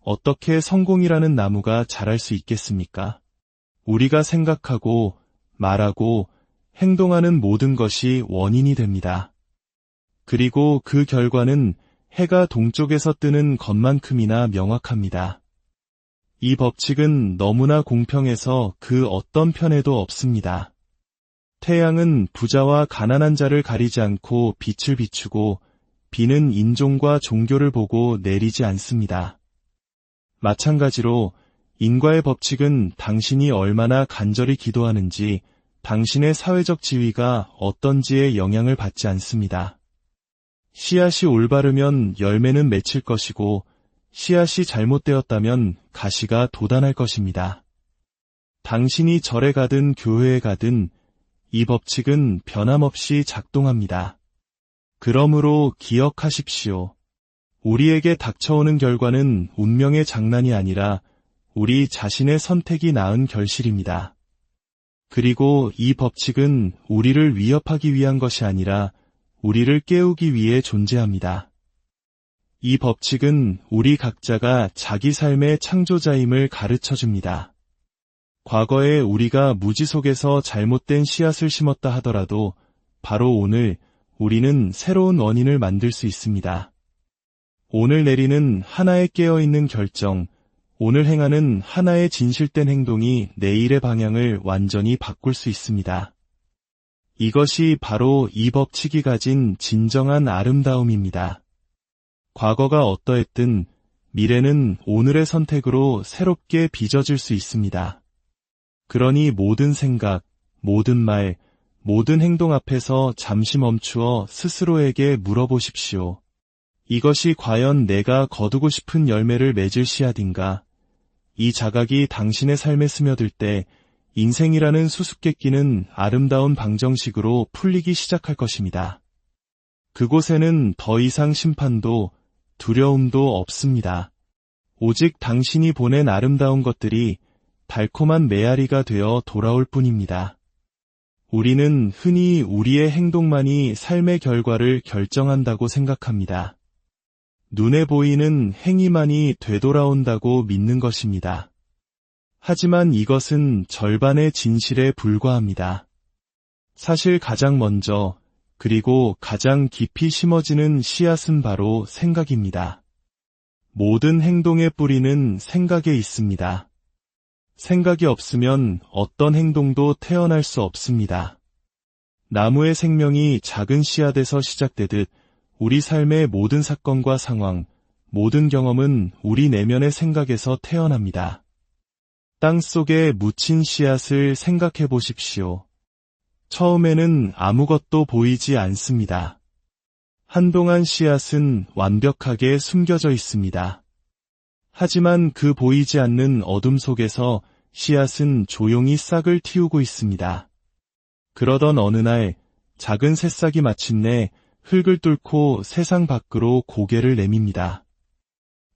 어떻게 성공이라는 나무가 자랄 수 있겠습니까? 우리가 생각하고 말하고 행동하는 모든 것이 원인이 됩니다. 그리고 그 결과는 해가 동쪽에서 뜨는 것만큼이나 명확합니다. 이 법칙은 너무나 공평해서 그 어떤 편에도 없습니다. 태양은 부자와 가난한 자를 가리지 않고 빛을 비추고 비는 인종과 종교를 보고 내리지 않습니다. 마찬가지로 인과의 법칙은 당신이 얼마나 간절히 기도하는지, 당신의 사회적 지위가 어떤지에 영향을 받지 않습니다. 씨앗이 올바르면 열매는 맺힐 것이고 씨앗이 잘못되었다면 가시가 돋아날 것입니다. 당신이 절에 가든 교회에 가든 이 법칙은 변함없이 작동합니다. 그러므로 기억하십시오. 우리에게 닥쳐오는 결과는 운명의 장난이 아니라 우리 자신의 선택이 낳은 결실입니다. 그리고 이 법칙은 우리를 위협하기 위한 것이 아니라 우리를 깨우기 위해 존재합니다. 이 법칙은 우리 각자가 자기 삶의 창조자임을 가르쳐줍니다. 과거에 우리가 무지 속에서 잘못된 씨앗을 심었다 하더라도 바로 오늘 우리는 새로운 원인을 만들 수 있습니다. 오늘 내리는 하나의 깨어있는 결정, 오늘 행하는 하나의 진실된 행동이 내일의 방향을 완전히 바꿀 수 있습니다. 이것이 바로 이 법칙이 가진 진정한 아름다움입니다. 과거가 어떠했든 미래는 오늘의 선택으로 새롭게 빚어질 수 있습니다. 그러니 모든 생각, 모든 말, 모든 행동 앞에서 잠시 멈추어 스스로에게 물어보십시오. 이것이 과연 내가 거두고 싶은 열매를 맺을 씨앗인가? 이 자각이 당신의 삶에 스며들 때 인생이라는 수수께끼는 아름다운 방정식으로 풀리기 시작할 것입니다. 그곳에는 더 이상 심판도 두려움도 없습니다. 오직 당신이 보낸 아름다운 것들이 달콤한 메아리가 되어 돌아올 뿐입니다. 우리는 흔히 우리의 행동만이 삶의 결과를 결정한다고 생각합니다. 눈에 보이는 행위만이 되돌아온다고 믿는 것입니다. 하지만 이것은 절반의 진실에 불과합니다. 사실 가장 먼저 그리고 가장 깊이 심어지는 씨앗은 바로 생각입니다. 모든 행동의 뿌리는 생각에 있습니다. 생각이 없으면 어떤 행동도 태어날 수 없습니다. 나무의 생명이 작은 씨앗에서 시작되듯 우리 삶의 모든 사건과 상황, 모든 경험은 우리 내면의 생각에서 태어납니다. 땅 속에 묻힌 씨앗을 생각해 보십시오. 처음에는 아무것도 보이지 않습니다. 한동안 씨앗은 완벽하게 숨겨져 있습니다. 하지만 그 보이지 않는 어둠 속에서 씨앗은 조용히 싹을 틔우고 있습니다. 그러던 어느 날 작은 새싹이 마침내 흙을 뚫고 세상 밖으로 고개를 내밉니다.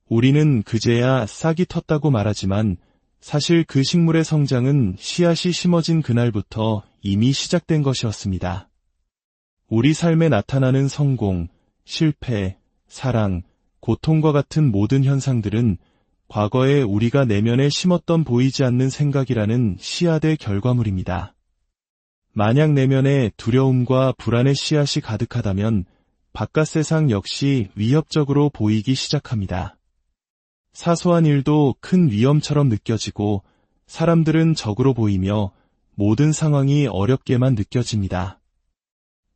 우리는 그제야 싹이 텄다고 말하지만 사실 그 식물의 성장은 씨앗이 심어진 그날부터 이미 시작된 것이었습니다. 우리 삶에 나타나는 성공, 실패, 사랑, 고통과 같은 모든 현상들은 과거에 우리가 내면에 심었던 보이지 않는 생각이라는 씨앗의 결과물입니다. 만약 내면에 두려움과 불안의 씨앗이 가득하다면 바깥 세상 역시 위협적으로 보이기 시작합니다. 사소한 일도 큰 위험처럼 느껴지고 사람들은 적으로 보이며 모든 상황이 어렵게만 느껴집니다.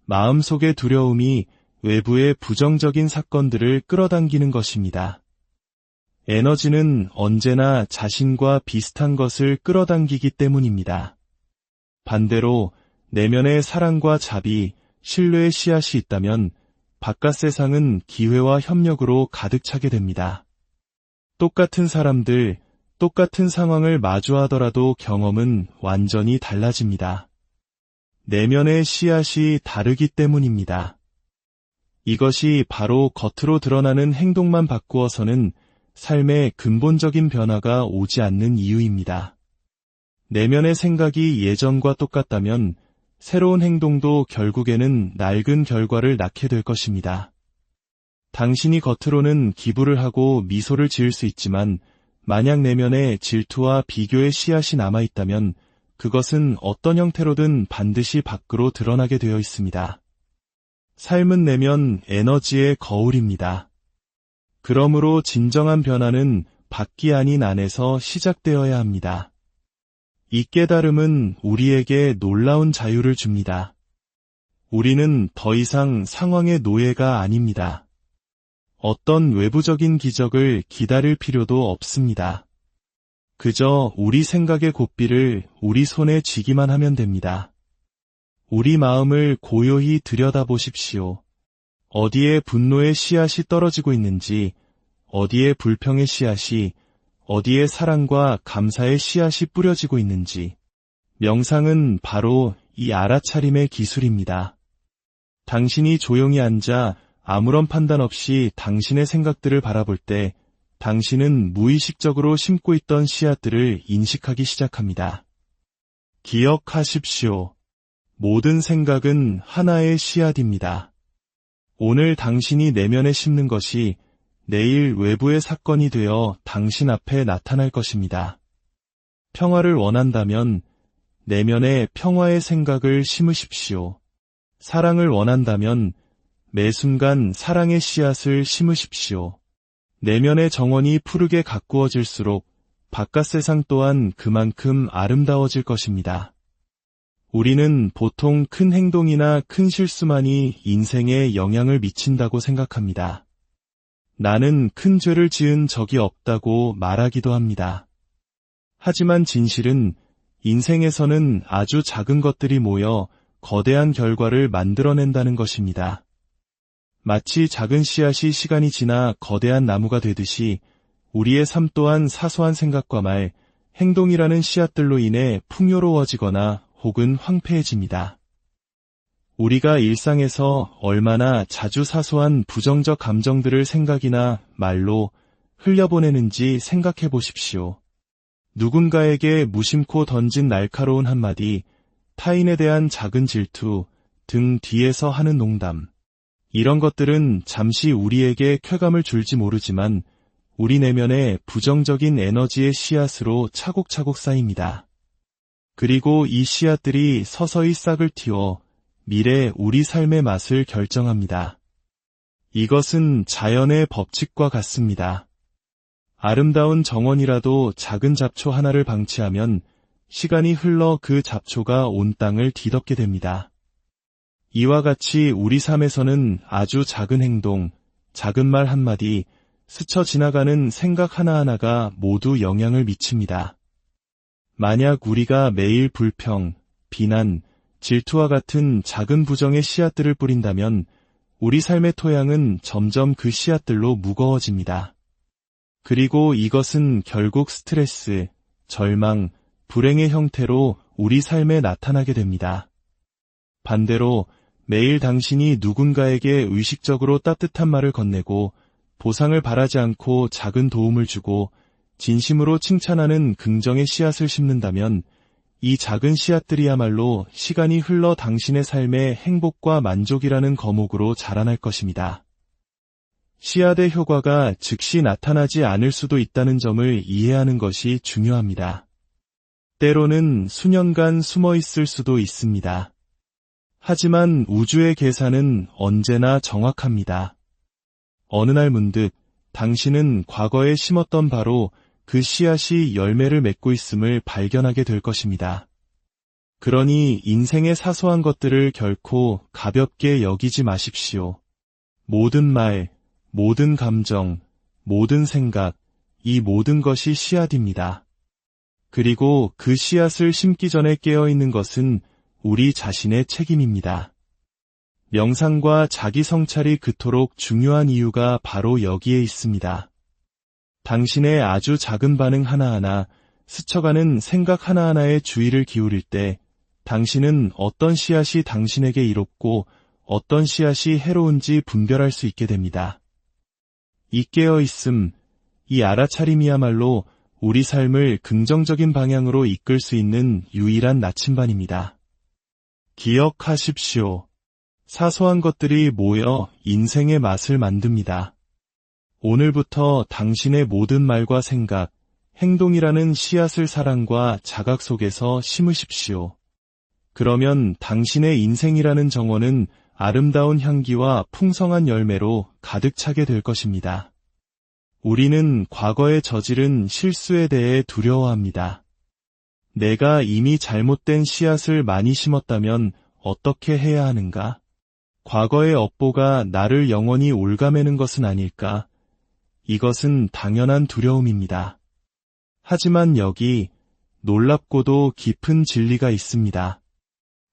마음속의 두려움이 외부의 부정적인 사건들을 끌어당기는 것입니다. 에너지는 언제나 자신과 비슷한 것을 끌어당기기 때문입니다. 반대로 내면의 사랑과 자비, 신뢰의 씨앗이 있다면 바깥 세상은 기회와 협력으로 가득 차게 됩니다. 똑같은 사람들, 똑같은 상황을 마주하더라도 경험은 완전히 달라집니다. 내면의 씨앗이 다르기 때문입니다. 이것이 바로 겉으로 드러나는 행동만 바꾸어서는 삶의 근본적인 변화가 오지 않는 이유입니다. 내면의 생각이 예전과 똑같다면 새로운 행동도 결국에는 낡은 결과를 낳게 될 것입니다. 당신이 겉으로는 기부를 하고 미소를 지을 수 있지만 만약 내면에 질투와 비교의 씨앗이 남아있다면 그것은 어떤 형태로든 반드시 밖으로 드러나게 되어 있습니다. 삶은 내면 에너지의 거울입니다. 그러므로 진정한 변화는 밖이 아닌 안에서 시작되어야 합니다. 이 깨달음은 우리에게 놀라운 자유를 줍니다. 우리는 더 이상 상황의 노예가 아닙니다. 어떤 외부적인 기적을 기다릴 필요도 없습니다. 그저 우리 생각의 고삐를 우리 손에 쥐기만 하면 됩니다. 우리 마음을 고요히 들여다보십시오. 어디에 분노의 씨앗이 떨어지고 있는지, 어디에 불평의 씨앗이, 어디에 사랑과 감사의 씨앗이 뿌려지고 있는지. 명상은 바로 이 알아차림의 기술입니다. 당신이 조용히 앉아 아무런 판단 없이 당신의 생각들을 바라볼 때 당신은 무의식적으로 심고 있던 씨앗들을 인식하기 시작합니다. 기억하십시오. 모든 생각은 하나의 씨앗입니다. 오늘 당신이 내면에 심는 것이 내일 외부의 사건이 되어 당신 앞에 나타날 것입니다. 평화를 원한다면 내면에 평화의 생각을 심으십시오. 사랑을 원한다면 매 순간 사랑의 씨앗을 심으십시오. 내면의 정원이 푸르게 가꾸어질수록 바깥 세상 또한 그만큼 아름다워질 것입니다. 우리는 보통 큰 행동이나 큰 실수만이 인생에 영향을 미친다고 생각합니다. 나는 큰 죄를 지은 적이 없다고 말하기도 합니다. 하지만 진실은 인생에서는 아주 작은 것들이 모여 거대한 결과를 만들어낸다는 것입니다. 마치 작은 씨앗이 시간이 지나 거대한 나무가 되듯이 우리의 삶 또한 사소한 생각과 말, 행동이라는 씨앗들로 인해 풍요로워지거나 혹은 황폐해집니다. 우리가 일상에서 얼마나 자주 사소한 부정적 감정들을 생각이나 말로 흘려보내는지 생각해 보십시오. 누군가에게 무심코 던진 날카로운 한마디, 타인에 대한 작은 질투, 등 뒤에서 하는 농담. 이런 것들은 잠시 우리에게 쾌감을 줄지 모르지만 우리 내면에 부정적인 에너지의 씨앗으로 차곡차곡 쌓입니다. 그리고 이 씨앗들이 서서히 싹을 틔워 미래 우리 삶의 맛을 결정합니다. 이것은 자연의 법칙과 같습니다. 아름다운 정원이라도 작은 잡초 하나를 방치하면 시간이 흘러 그 잡초가 온 땅을 뒤덮게 됩니다. 이와 같이 우리 삶에서는 아주 작은 행동, 작은 말 한마디, 스쳐 지나가는 생각 하나하나가 모두 영향을 미칩니다. 만약 우리가 매일 불평, 비난, 질투와 같은 작은 부정의 씨앗들을 뿌린다면 우리 삶의 토양은 점점 그 씨앗들로 무거워집니다. 그리고 이것은 결국 스트레스, 절망, 불행의 형태로 우리 삶에 나타나게 됩니다. 반대로 매일 당신이 누군가에게 의식적으로 따뜻한 말을 건네고 보상을 바라지 않고 작은 도움을 주고 진심으로 칭찬하는 긍정의 씨앗을 심는다면 이 작은 씨앗들이야말로 시간이 흘러 당신의 삶에 행복과 만족이라는 거목으로 자라날 것입니다. 씨앗의 효과가 즉시 나타나지 않을 수도 있다는 점을 이해하는 것이 중요합니다. 때로는 수년간 숨어 있을 수도 있습니다. 하지만 우주의 계산은 언제나 정확합니다. 어느 날 문득 당신은 과거에 심었던 바로 그 씨앗이 열매를 맺고 있음을 발견하게 될 것입니다. 그러니 인생의 사소한 것들을 결코 가볍게 여기지 마십시오. 모든 말, 모든 감정, 모든 생각, 이 모든 것이 씨앗입니다. 그리고 그 씨앗을 심기 전에 깨어있는 것은 우리 자신의 책임입니다. 명상과 자기 성찰이 그토록 중요한 이유가 바로 여기에 있습니다. 당신의 아주 작은 반응 하나하나, 스쳐가는 생각 하나하나에 주의를 기울일 때 당신은 어떤 씨앗이 당신에게 이롭고 어떤 씨앗이 해로운지 분별할 수 있게 됩니다. 이 깨어있음, 이 알아차림이야말로 우리 삶을 긍정적인 방향으로 이끌 수 있는 유일한 나침반입니다. 기억하십시오. 사소한 것들이 모여 인생의 맛을 만듭니다. 오늘부터 당신의 모든 말과 생각, 행동이라는 씨앗을 사랑과 자각 속에서 심으십시오. 그러면 당신의 인생이라는 정원은 아름다운 향기와 풍성한 열매로 가득 차게 될 것입니다. 우리는 과거에 저지른 실수에 대해 두려워합니다. 내가 이미 잘못된 씨앗을 많이 심었다면 어떻게 해야 하는가? 과거의 업보가 나를 영원히 옭아매는 것은 아닐까? 이것은 당연한 두려움입니다. 하지만 여기 놀랍고도 깊은 진리가 있습니다.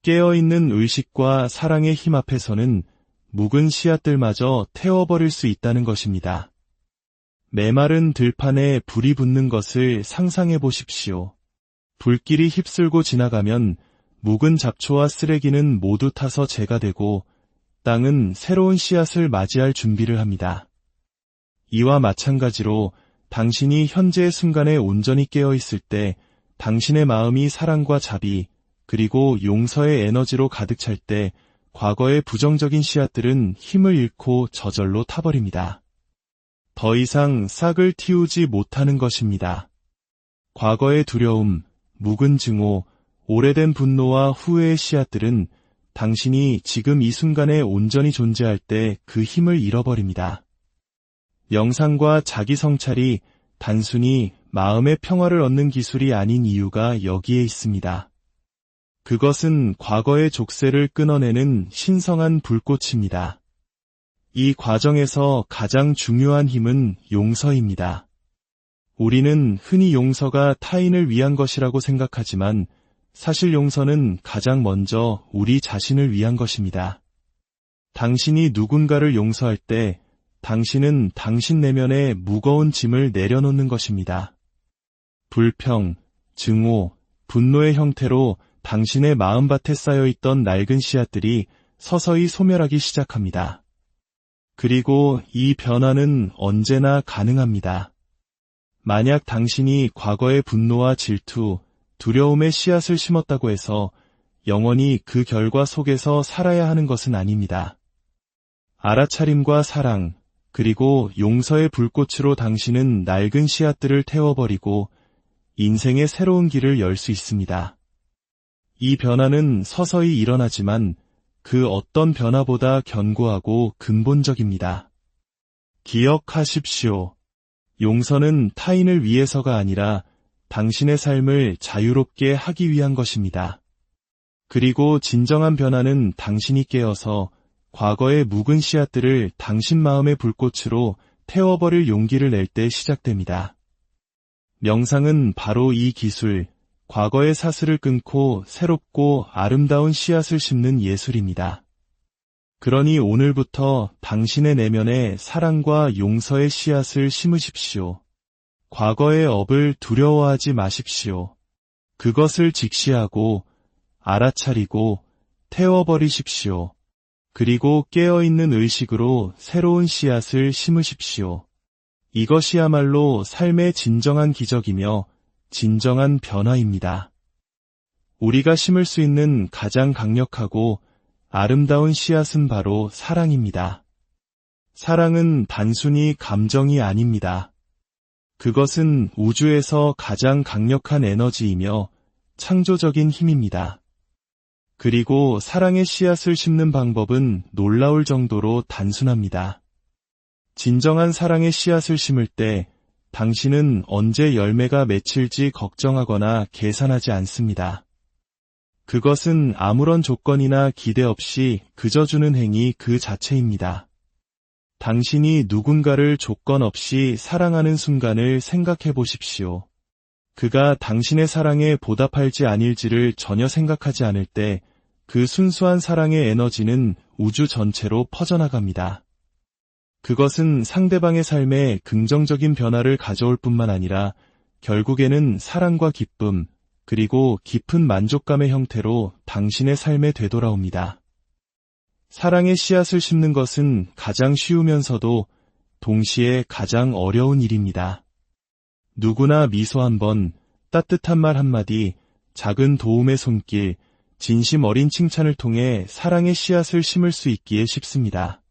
깨어있는 의식과 사랑의 힘 앞에서는 묵은 씨앗들마저 태워버릴 수 있다는 것입니다. 메마른 들판에 불이 붙는 것을 상상해 보십시오. 불길이 휩쓸고 지나가면 묵은 잡초와 쓰레기는 모두 타서 재가 되고 땅은 새로운 씨앗을 맞이할 준비를 합니다. 이와 마찬가지로 당신이 현재의 순간에 온전히 깨어있을 때 당신의 마음이 사랑과 자비, 그리고 용서의 에너지로 가득 찰 때 과거의 부정적인 씨앗들은 힘을 잃고 저절로 타버립니다. 더 이상 싹을 틔우지 못하는 것입니다. 과거의 두려움, 묵은 증오, 오래된 분노와 후회의 씨앗들은 당신이 지금 이 순간에 온전히 존재할 때 그 힘을 잃어버립니다. 명상과 자기 성찰이 단순히 마음의 평화를 얻는 기술이 아닌 이유가 여기에 있습니다. 그것은 과거의 족쇄를 끊어내는 신성한 불꽃입니다. 이 과정에서 가장 중요한 힘은 용서입니다. 우리는 흔히 용서가 타인을 위한 것이라고 생각하지만 사실 용서는 가장 먼저 우리 자신을 위한 것입니다. 당신이 누군가를 용서할 때 당신은 당신 내면의 무거운 짐을 내려놓는 것입니다. 불평, 증오, 분노의 형태로 당신의 마음밭에 쌓여있던 낡은 씨앗들이 서서히 소멸하기 시작합니다. 그리고 이 변화는 언제나 가능합니다. 만약 당신이 과거의 분노와 질투, 두려움의 씨앗을 심었다고 해서 영원히 그 결과 속에서 살아야 하는 것은 아닙니다. 알아차림과 사랑, 그리고 용서의 불꽃으로 당신은 낡은 씨앗들을 태워버리고 인생의 새로운 길을 열 수 있습니다. 이 변화는 서서히 일어나지만 그 어떤 변화보다 견고하고 근본적입니다. 기억하십시오. 용서는 타인을 위해서가 아니라 당신의 삶을 자유롭게 하기 위한 것입니다. 그리고 진정한 변화는 당신이 깨어서 과거의 묵은 씨앗들을 당신 마음의 불꽃으로 태워버릴 용기를 낼 때 시작됩니다. 명상은 바로 이 기술, 과거의 사슬을 끊고 새롭고 아름다운 씨앗을 심는 예술입니다. 그러니 오늘부터 당신의 내면에 사랑과 용서의 씨앗을 심으십시오. 과거의 업을 두려워하지 마십시오. 그것을 직시하고 알아차리고 태워버리십시오. 그리고 깨어있는 의식으로 새로운 씨앗을 심으십시오. 이것이야말로 삶의 진정한 기적이며 진정한 변화입니다. 우리가 심을 수 있는 가장 강력하고 아름다운 씨앗은 바로 사랑입니다. 사랑은 단순히 감정이 아닙니다. 그것은 우주에서 가장 강력한 에너지이며 창조적인 힘입니다. 그리고 사랑의 씨앗을 심는 방법은 놀라울 정도로 단순합니다. 진정한 사랑의 씨앗을 심을 때 당신은 언제 열매가 맺힐지 걱정하거나 계산하지 않습니다. 그것은 아무런 조건이나 기대 없이 그저 주는 행위 그 자체입니다. 당신이 누군가를 조건 없이 사랑하는 순간을 생각해 보십시오. 그가 당신의 사랑에 보답할지 아닐지를 전혀 생각하지 않을 때 그 순수한 사랑의 에너지는 우주 전체로 퍼져나갑니다. 그것은 상대방의 삶에 긍정적인 변화를 가져올 뿐만 아니라 결국에는 사랑과 기쁨, 그리고 깊은 만족감의 형태로 당신의 삶에 되돌아옵니다. 사랑의 씨앗을 심는 것은 가장 쉬우면서도 동시에 가장 어려운 일입니다. 누구나 미소 한 번, 따뜻한 말 한마디, 작은 도움의 손길, 진심 어린 칭찬을 통해 사랑의 씨앗을 심을 수 있기에 쉽습니다.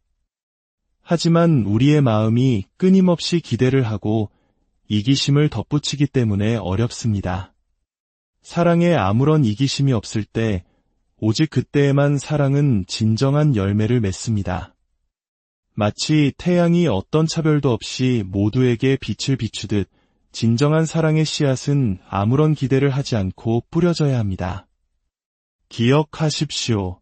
하지만 우리의 마음이 끊임없이 기대를 하고 이기심을 덧붙이기 때문에 어렵습니다. 사랑에 아무런 이기심이 없을 때 오직 그때에만 사랑은 진정한 열매를 맺습니다. 마치 태양이 어떤 차별도 없이 모두에게 빛을 비추듯 진정한 사랑의 씨앗은 아무런 기대를 하지 않고 뿌려져야 합니다. 기억하십시오.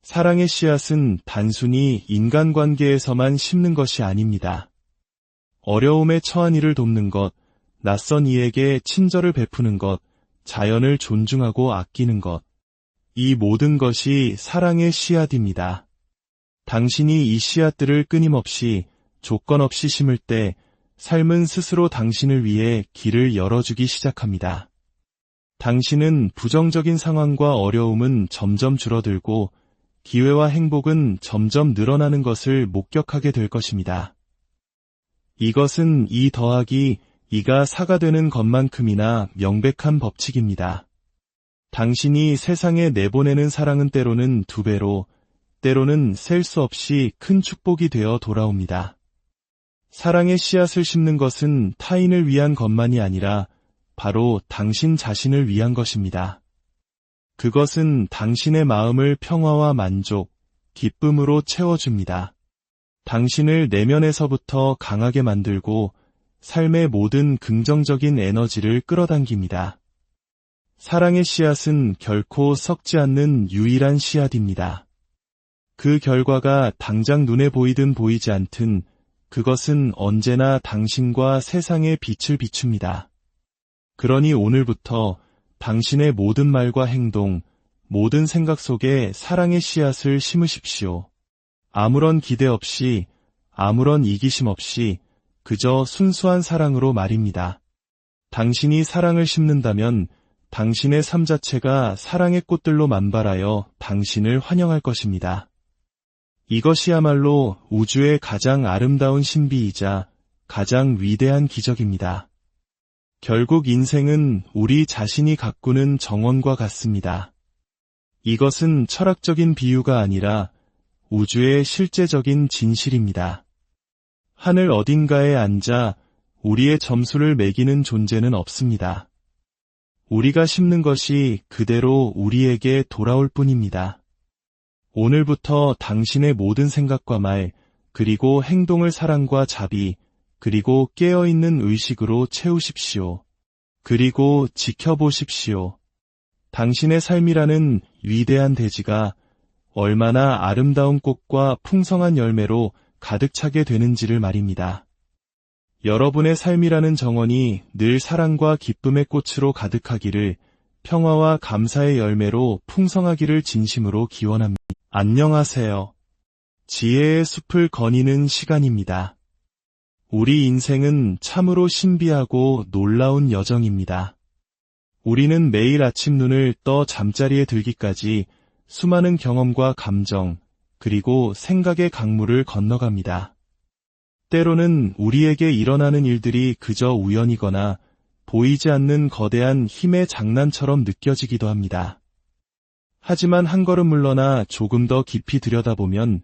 사랑의 씨앗은 단순히 인간관계에서만 심는 것이 아닙니다. 어려움에 처한 이를 돕는 것, 낯선 이에게 친절을 베푸는 것, 자연을 존중하고 아끼는 것, 이 모든 것이 사랑의 씨앗입니다. 당신이 이 씨앗들을 끊임없이 조건 없이 심을 때 삶은 스스로 당신을 위해 길을 열어주기 시작합니다. 당신은 부정적인 상황과 어려움은 점점 줄어들고 기회와 행복은 점점 늘어나는 것을 목격하게 될 것입니다. 이것은 2 더하기 2가 4가 되는 것만큼이나 명백한 법칙입니다. 당신이 세상에 내보내는 사랑은 때로는 2배로, 때로는 셀 수 없이 큰 축복이 되어 돌아옵니다. 사랑의 씨앗을 심는 것은 타인을 위한 것만이 아니라 바로 당신 자신을 위한 것입니다. 그것은 당신의 마음을 평화와 만족, 기쁨으로 채워줍니다. 당신을 내면에서부터 강하게 만들고 삶의 모든 긍정적인 에너지를 끌어당깁니다. 사랑의 씨앗은 결코 썩지 않는 유일한 씨앗입니다. 그 결과가 당장 눈에 보이든 보이지 않든 그것은 언제나 당신과 세상에 빛을 비춥니다. 그러니 오늘부터 당신의 모든 말과 행동, 모든 생각 속에 사랑의 씨앗을 심으십시오. 아무런 기대 없이, 아무런 이기심 없이 그저 순수한 사랑으로 말입니다. 당신이 사랑을 심는다면 당신의 삶 자체가 사랑의 꽃들로 만발하여 당신을 환영할 것입니다. 이것이야말로 우주의 가장 아름다운 신비이자 가장 위대한 기적입니다. 결국 인생은 우리 자신이 가꾸는 정원과 같습니다. 이것은 철학적인 비유가 아니라 우주의 실제적인 진실입니다. 하늘 어딘가에 앉아 우리의 점수를 매기는 존재는 없습니다. 우리가 심는 것이 그대로 우리에게 돌아올 뿐입니다. 오늘부터 당신의 모든 생각과 말, 그리고 행동을 사랑과 자비, 그리고 깨어있는 의식으로 채우십시오. 그리고 지켜보십시오. 당신의 삶이라는 위대한 대지가 얼마나 아름다운 꽃과 풍성한 열매로 가득 차게 되는지를 말입니다. 여러분의 삶이라는 정원이 늘 사랑과 기쁨의 꽃으로 가득하기를, 평화와 감사의 열매로 풍성하기를 진심으로 기원합니다. 안녕하세요. 지혜의 숲을 거니는 시간입니다. 우리 인생은 참으로 신비하고 놀라운 여정입니다. 우리는 매일 아침 눈을 떠 잠자리에 들기까지 수많은 경험과 감정, 그리고 생각의 강물을 건너갑니다. 때로는 우리에게 일어나는 일들이 그저 우연이거나 보이지 않는 거대한 힘의 장난처럼 느껴지기도 합니다. 하지만 한 걸음 물러나 조금 더 깊이 들여다보면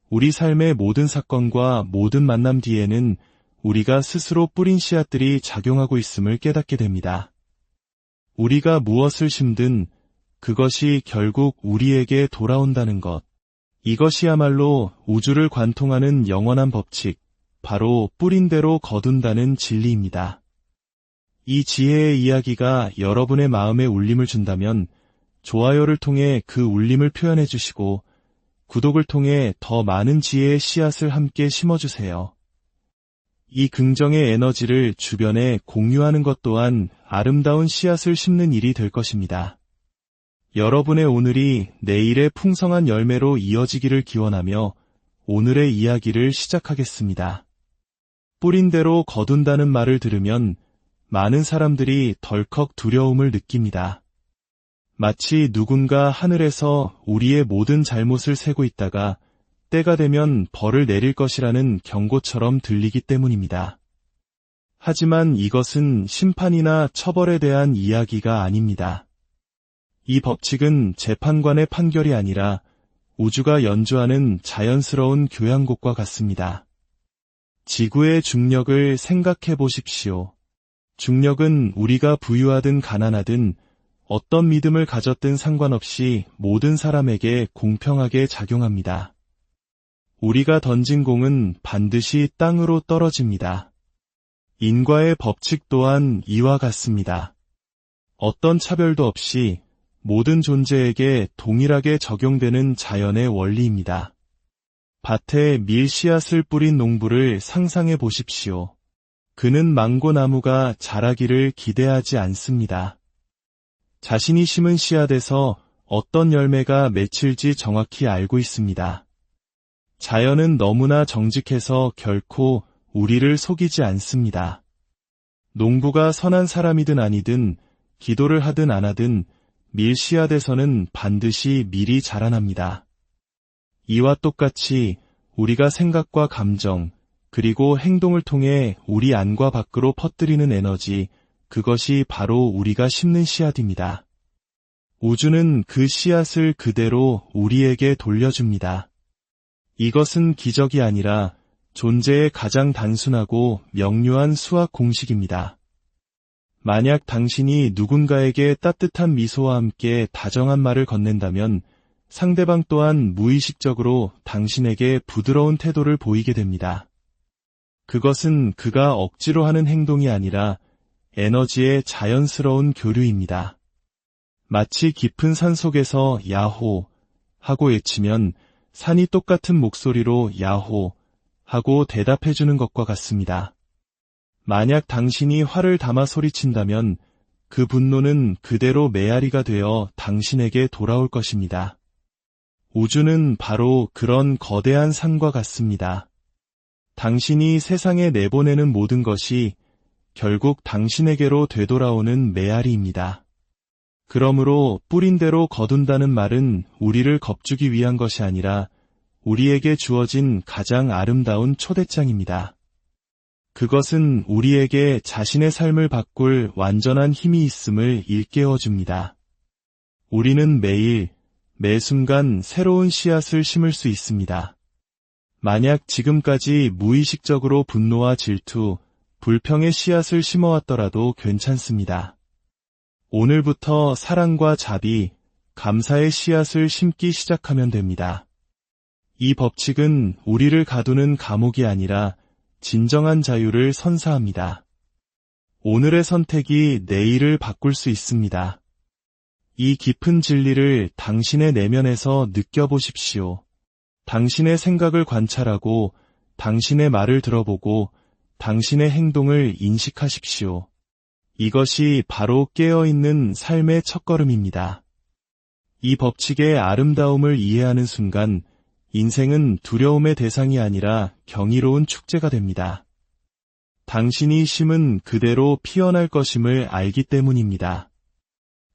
우리 삶의 모든 사건과 모든 만남 뒤에는 우리가 스스로 뿌린 씨앗들이 작용하고 있음을 깨닫게 됩니다. 우리가 무엇을 심든 그것이 결국 우리에게 돌아온다는 것. 이것이야말로 우주를 관통하는 영원한 법칙, 바로 뿌린 대로 거둔다는 진리입니다. 이 지혜의 이야기가 여러분의 마음에 울림을 준다면 좋아요를 통해 그 울림을 표현해 주시고 구독을 통해 더 많은 지혜의 씨앗을 함께 심어주세요. 이 긍정의 에너지를 주변에 공유하는 것 또한 아름다운 씨앗을 심는 일이 될 것입니다. 여러분의 오늘이 내일의 풍성한 열매로 이어지기를 기원하며 오늘의 이야기를 시작하겠습니다. 뿌린 대로 거둔다는 말을 들으면 많은 사람들이 덜컥 두려움을 느낍니다. 마치 누군가 하늘에서 우리의 모든 잘못을 세고 있다가 때가 되면 벌을 내릴 것이라는 경고처럼 들리기 때문입니다. 하지만 이것은 심판이나 처벌에 대한 이야기가 아닙니다. 이 법칙은 재판관의 판결이 아니라 우주가 연주하는 자연스러운 교향곡과 같습니다. 지구의 중력을 생각해 보십시오. 중력은 우리가 부유하든 가난하든 어떤 믿음을 가졌든 상관없이 모든 사람에게 공평하게 작용합니다. 우리가 던진 공은 반드시 땅으로 떨어집니다. 인과의 법칙 또한 이와 같습니다. 어떤 차별도 없이 모든 존재에게 동일하게 적용되는 자연의 원리입니다. 밭에 밀 씨앗을 뿌린 농부를 상상해 보십시오. 그는 망고나무가 자라기를 기대하지 않습니다. 자신이 심은 씨앗에서 어떤 열매가 맺힐지 정확히 알고 있습니다. 자연은 너무나 정직해서 결코 우리를 속이지 않습니다. 농부가 선한 사람이든 아니든 기도를 하든 안 하든 밀 씨앗에서는 반드시 밀이 자라납니다. 이와 똑같이 우리가 생각과 감정, 그리고 행동을 통해 우리 안과 밖으로 퍼뜨리는 에너지, 그것이 바로 우리가 심는 씨앗입니다. 우주는 그 씨앗을 그대로 우리에게 돌려줍니다. 이것은 기적이 아니라 존재의 가장 단순하고 명료한 수학 공식입니다. 만약 당신이 누군가에게 따뜻한 미소와 함께 다정한 말을 건넨다면 상대방 또한 무의식적으로 당신에게 부드러운 태도를 보이게 됩니다. 그것은 그가 억지로 하는 행동이 아니라 에너지의 자연스러운 교류입니다. 마치 깊은 산 속에서 야호 하고 외치면 산이 똑같은 목소리로 야호 하고 대답해주는 것과 같습니다. 만약 당신이 화를 담아 소리친다면 그 분노는 그대로 메아리가 되어 당신에게 돌아올 것입니다. 우주는 바로 그런 거대한 산과 같습니다. 당신이 세상에 내보내는 모든 것이 결국 당신에게로 되돌아오는 메아리입니다. 그러므로 뿌린 대로 거둔다는 말은 우리를 겁주기 위한 것이 아니라 우리에게 주어진 가장 아름다운 초대장입니다. 그것은 우리에게 자신의 삶을 바꿀 완전한 힘이 있음을 일깨워줍니다. 우리는 매일, 매 순간 새로운 씨앗을 심을 수 있습니다. 만약 지금까지 무의식적으로 분노와 질투, 불평의 씨앗을 심어왔더라도 괜찮습니다. 오늘부터 사랑과 자비, 감사의 씨앗을 심기 시작하면 됩니다. 이 법칙은 우리를 가두는 감옥이 아니라 진정한 자유를 선사합니다. 오늘의 선택이 내일을 바꿀 수 있습니다. 이 깊은 진리를 당신의 내면에서 느껴보십시오. 당신의 생각을 관찰하고 당신의 말을 들어보고 당신의 행동을 인식하십시오. 이것이 바로 깨어있는 삶의 첫걸음입니다. 이 법칙의 아름다움을 이해하는 순간 인생은 두려움의 대상이 아니라 경이로운 축제가 됩니다. 당신이 심은 그대로 피어날 것임을 알기 때문입니다.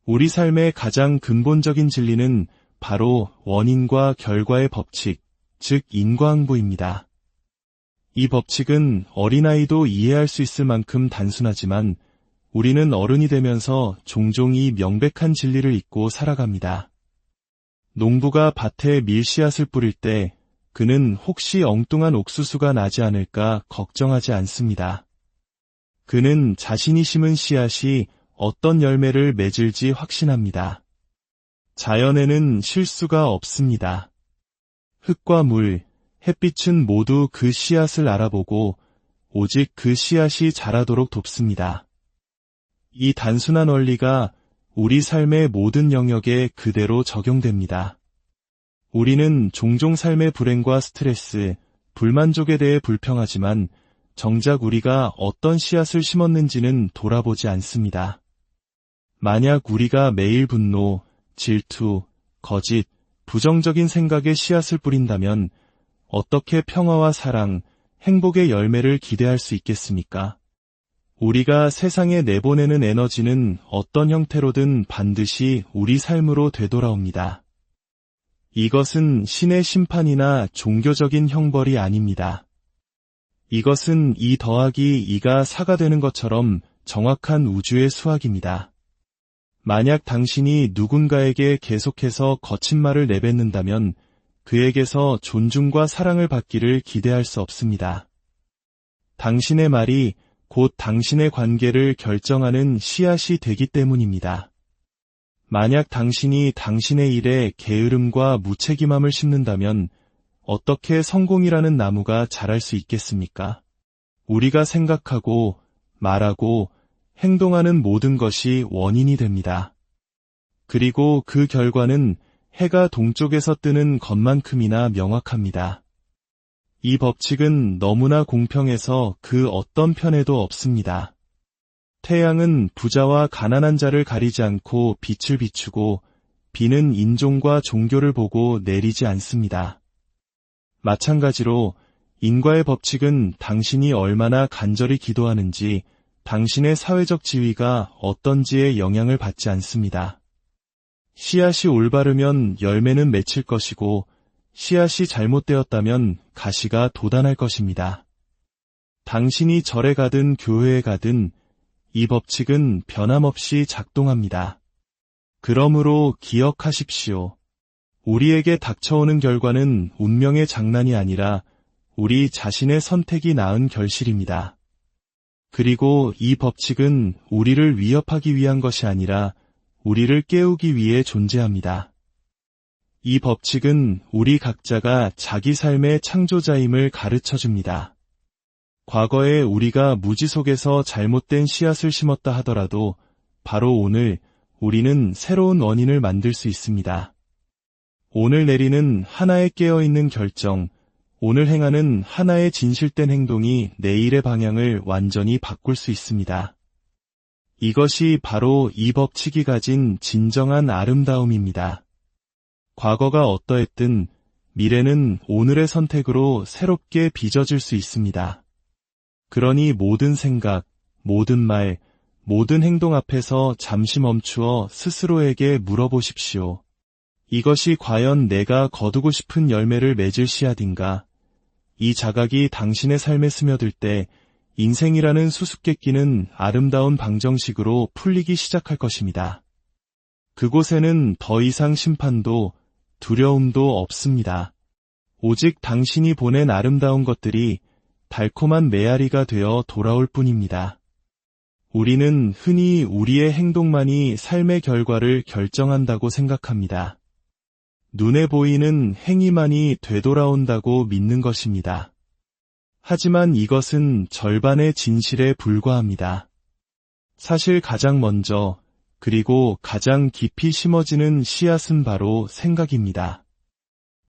우리 삶의 가장 근본적인 진리는 바로 원인과 결과의 법칙, 즉 인과응보입니다. 이 법칙은 어린아이도 이해할 수 있을 만큼 단순하지만 우리는 어른이 되면서 종종 이 명백한 진리를 잊고 살아갑니다. 농부가 밭에 밀씨앗을 뿌릴 때 그는 혹시 엉뚱한 옥수수가 나지 않을까 걱정하지 않습니다. 그는 자신이 심은 씨앗이 어떤 열매를 맺을지 확신합니다. 자연에는 실수가 없습니다. 흙과 물, 햇빛은 모두 그 씨앗을 알아보고 오직 그 씨앗이 자라도록 돕습니다. 이 단순한 원리가 우리 삶의 모든 영역에 그대로 적용됩니다. 우리는 종종 삶의 불행과 스트레스, 불만족에 대해 불평하지만 정작 우리가 어떤 씨앗을 심었는지는 돌아보지 않습니다. 만약 우리가 매일 분노, 질투, 거짓, 부정적인 생각에 씨앗을 뿌린다면 어떻게 평화와 사랑, 행복의 열매를 기대할 수 있겠습니까? 우리가 세상에 내보내는 에너지는 어떤 형태로든 반드시 우리 삶으로 되돌아옵니다. 이것은 신의 심판이나 종교적인 형벌이 아닙니다. 이것은 2 더하기 2가 4가 되는 것처럼 정확한 우주의 수학입니다. 만약 당신이 누군가에게 계속해서 거친 말을 내뱉는다면 그에게서 존중과 사랑을 받기를 기대할 수 없습니다. 당신의 말이 곧 당신의 관계를 결정하는 씨앗이 되기 때문입니다. 만약 당신이 당신의 일에 게으름과 무책임함을 심는다면 어떻게 성공이라는 나무가 자랄 수 있겠습니까? 우리가 생각하고, 말하고, 행동하는 모든 것이 원인이 됩니다. 그리고 그 결과는 해가 동쪽에서 뜨는 것만큼이나 명확합니다. 이 법칙은 너무나 공평해서 그 어떤 편에도 없습니다. 태양은 부자와 가난한 자를 가리지 않고 빛을 비추고 비는 인종과 종교를 보고 내리지 않습니다. 마찬가지로 인과의 법칙은 당신이 얼마나 간절히 기도하는지, 당신의 사회적 지위가 어떤지에 영향을 받지 않습니다. 씨앗이 올바르면 열매는 맺힐 것이고 씨앗이 잘못되었다면 가시가 돋아날 것입니다. 당신이 절에 가든 교회에 가든 이 법칙은 변함없이 작동합니다. 그러므로 기억하십시오. 우리에게 닥쳐오는 결과는 운명의 장난이 아니라 우리 자신의 선택이 낳은 결실입니다. 그리고 이 법칙은 우리를 위협하기 위한 것이 아니라 우리를 깨우기 위해 존재합니다. 이 법칙은 우리 각자가 자기 삶의 창조자임을 가르쳐줍니다. 과거에 우리가 무지 속에서 잘못된 씨앗을 심었다 하더라도 바로 오늘 우리는 새로운 원인을 만들 수 있습니다. 오늘 내리는 하나의 깨어있는 결정, 오늘 행하는 하나의 진실된 행동이 내일의 방향을 완전히 바꿀 수 있습니다. 이것이 바로 이 법칙이 가진 진정한 아름다움입니다. 과거가 어떠했든 미래는 오늘의 선택으로 새롭게 빚어질 수 있습니다. 그러니 모든 생각, 모든 말, 모든 행동 앞에서 잠시 멈추어 스스로에게 물어보십시오. 이것이 과연 내가 거두고 싶은 열매를 맺을 씨앗인가? 이 자각이 당신의 삶에 스며들 때 인생이라는 수수께끼는 아름다운 방정식으로 풀리기 시작할 것입니다. 그곳에는 더 이상 심판도 두려움도 없습니다. 오직 당신이 보낸 아름다운 것들이 달콤한 메아리가 되어 돌아올 뿐입니다. 우리는 흔히 우리의 행동만이 삶의 결과를 결정한다고 생각합니다. 눈에 보이는 행위만이 되돌아온다고 믿는 것입니다. 하지만 이것은 절반의 진실에 불과합니다. 사실 가장 먼저, 그리고 가장 깊이 심어지는 씨앗은 바로 생각입니다.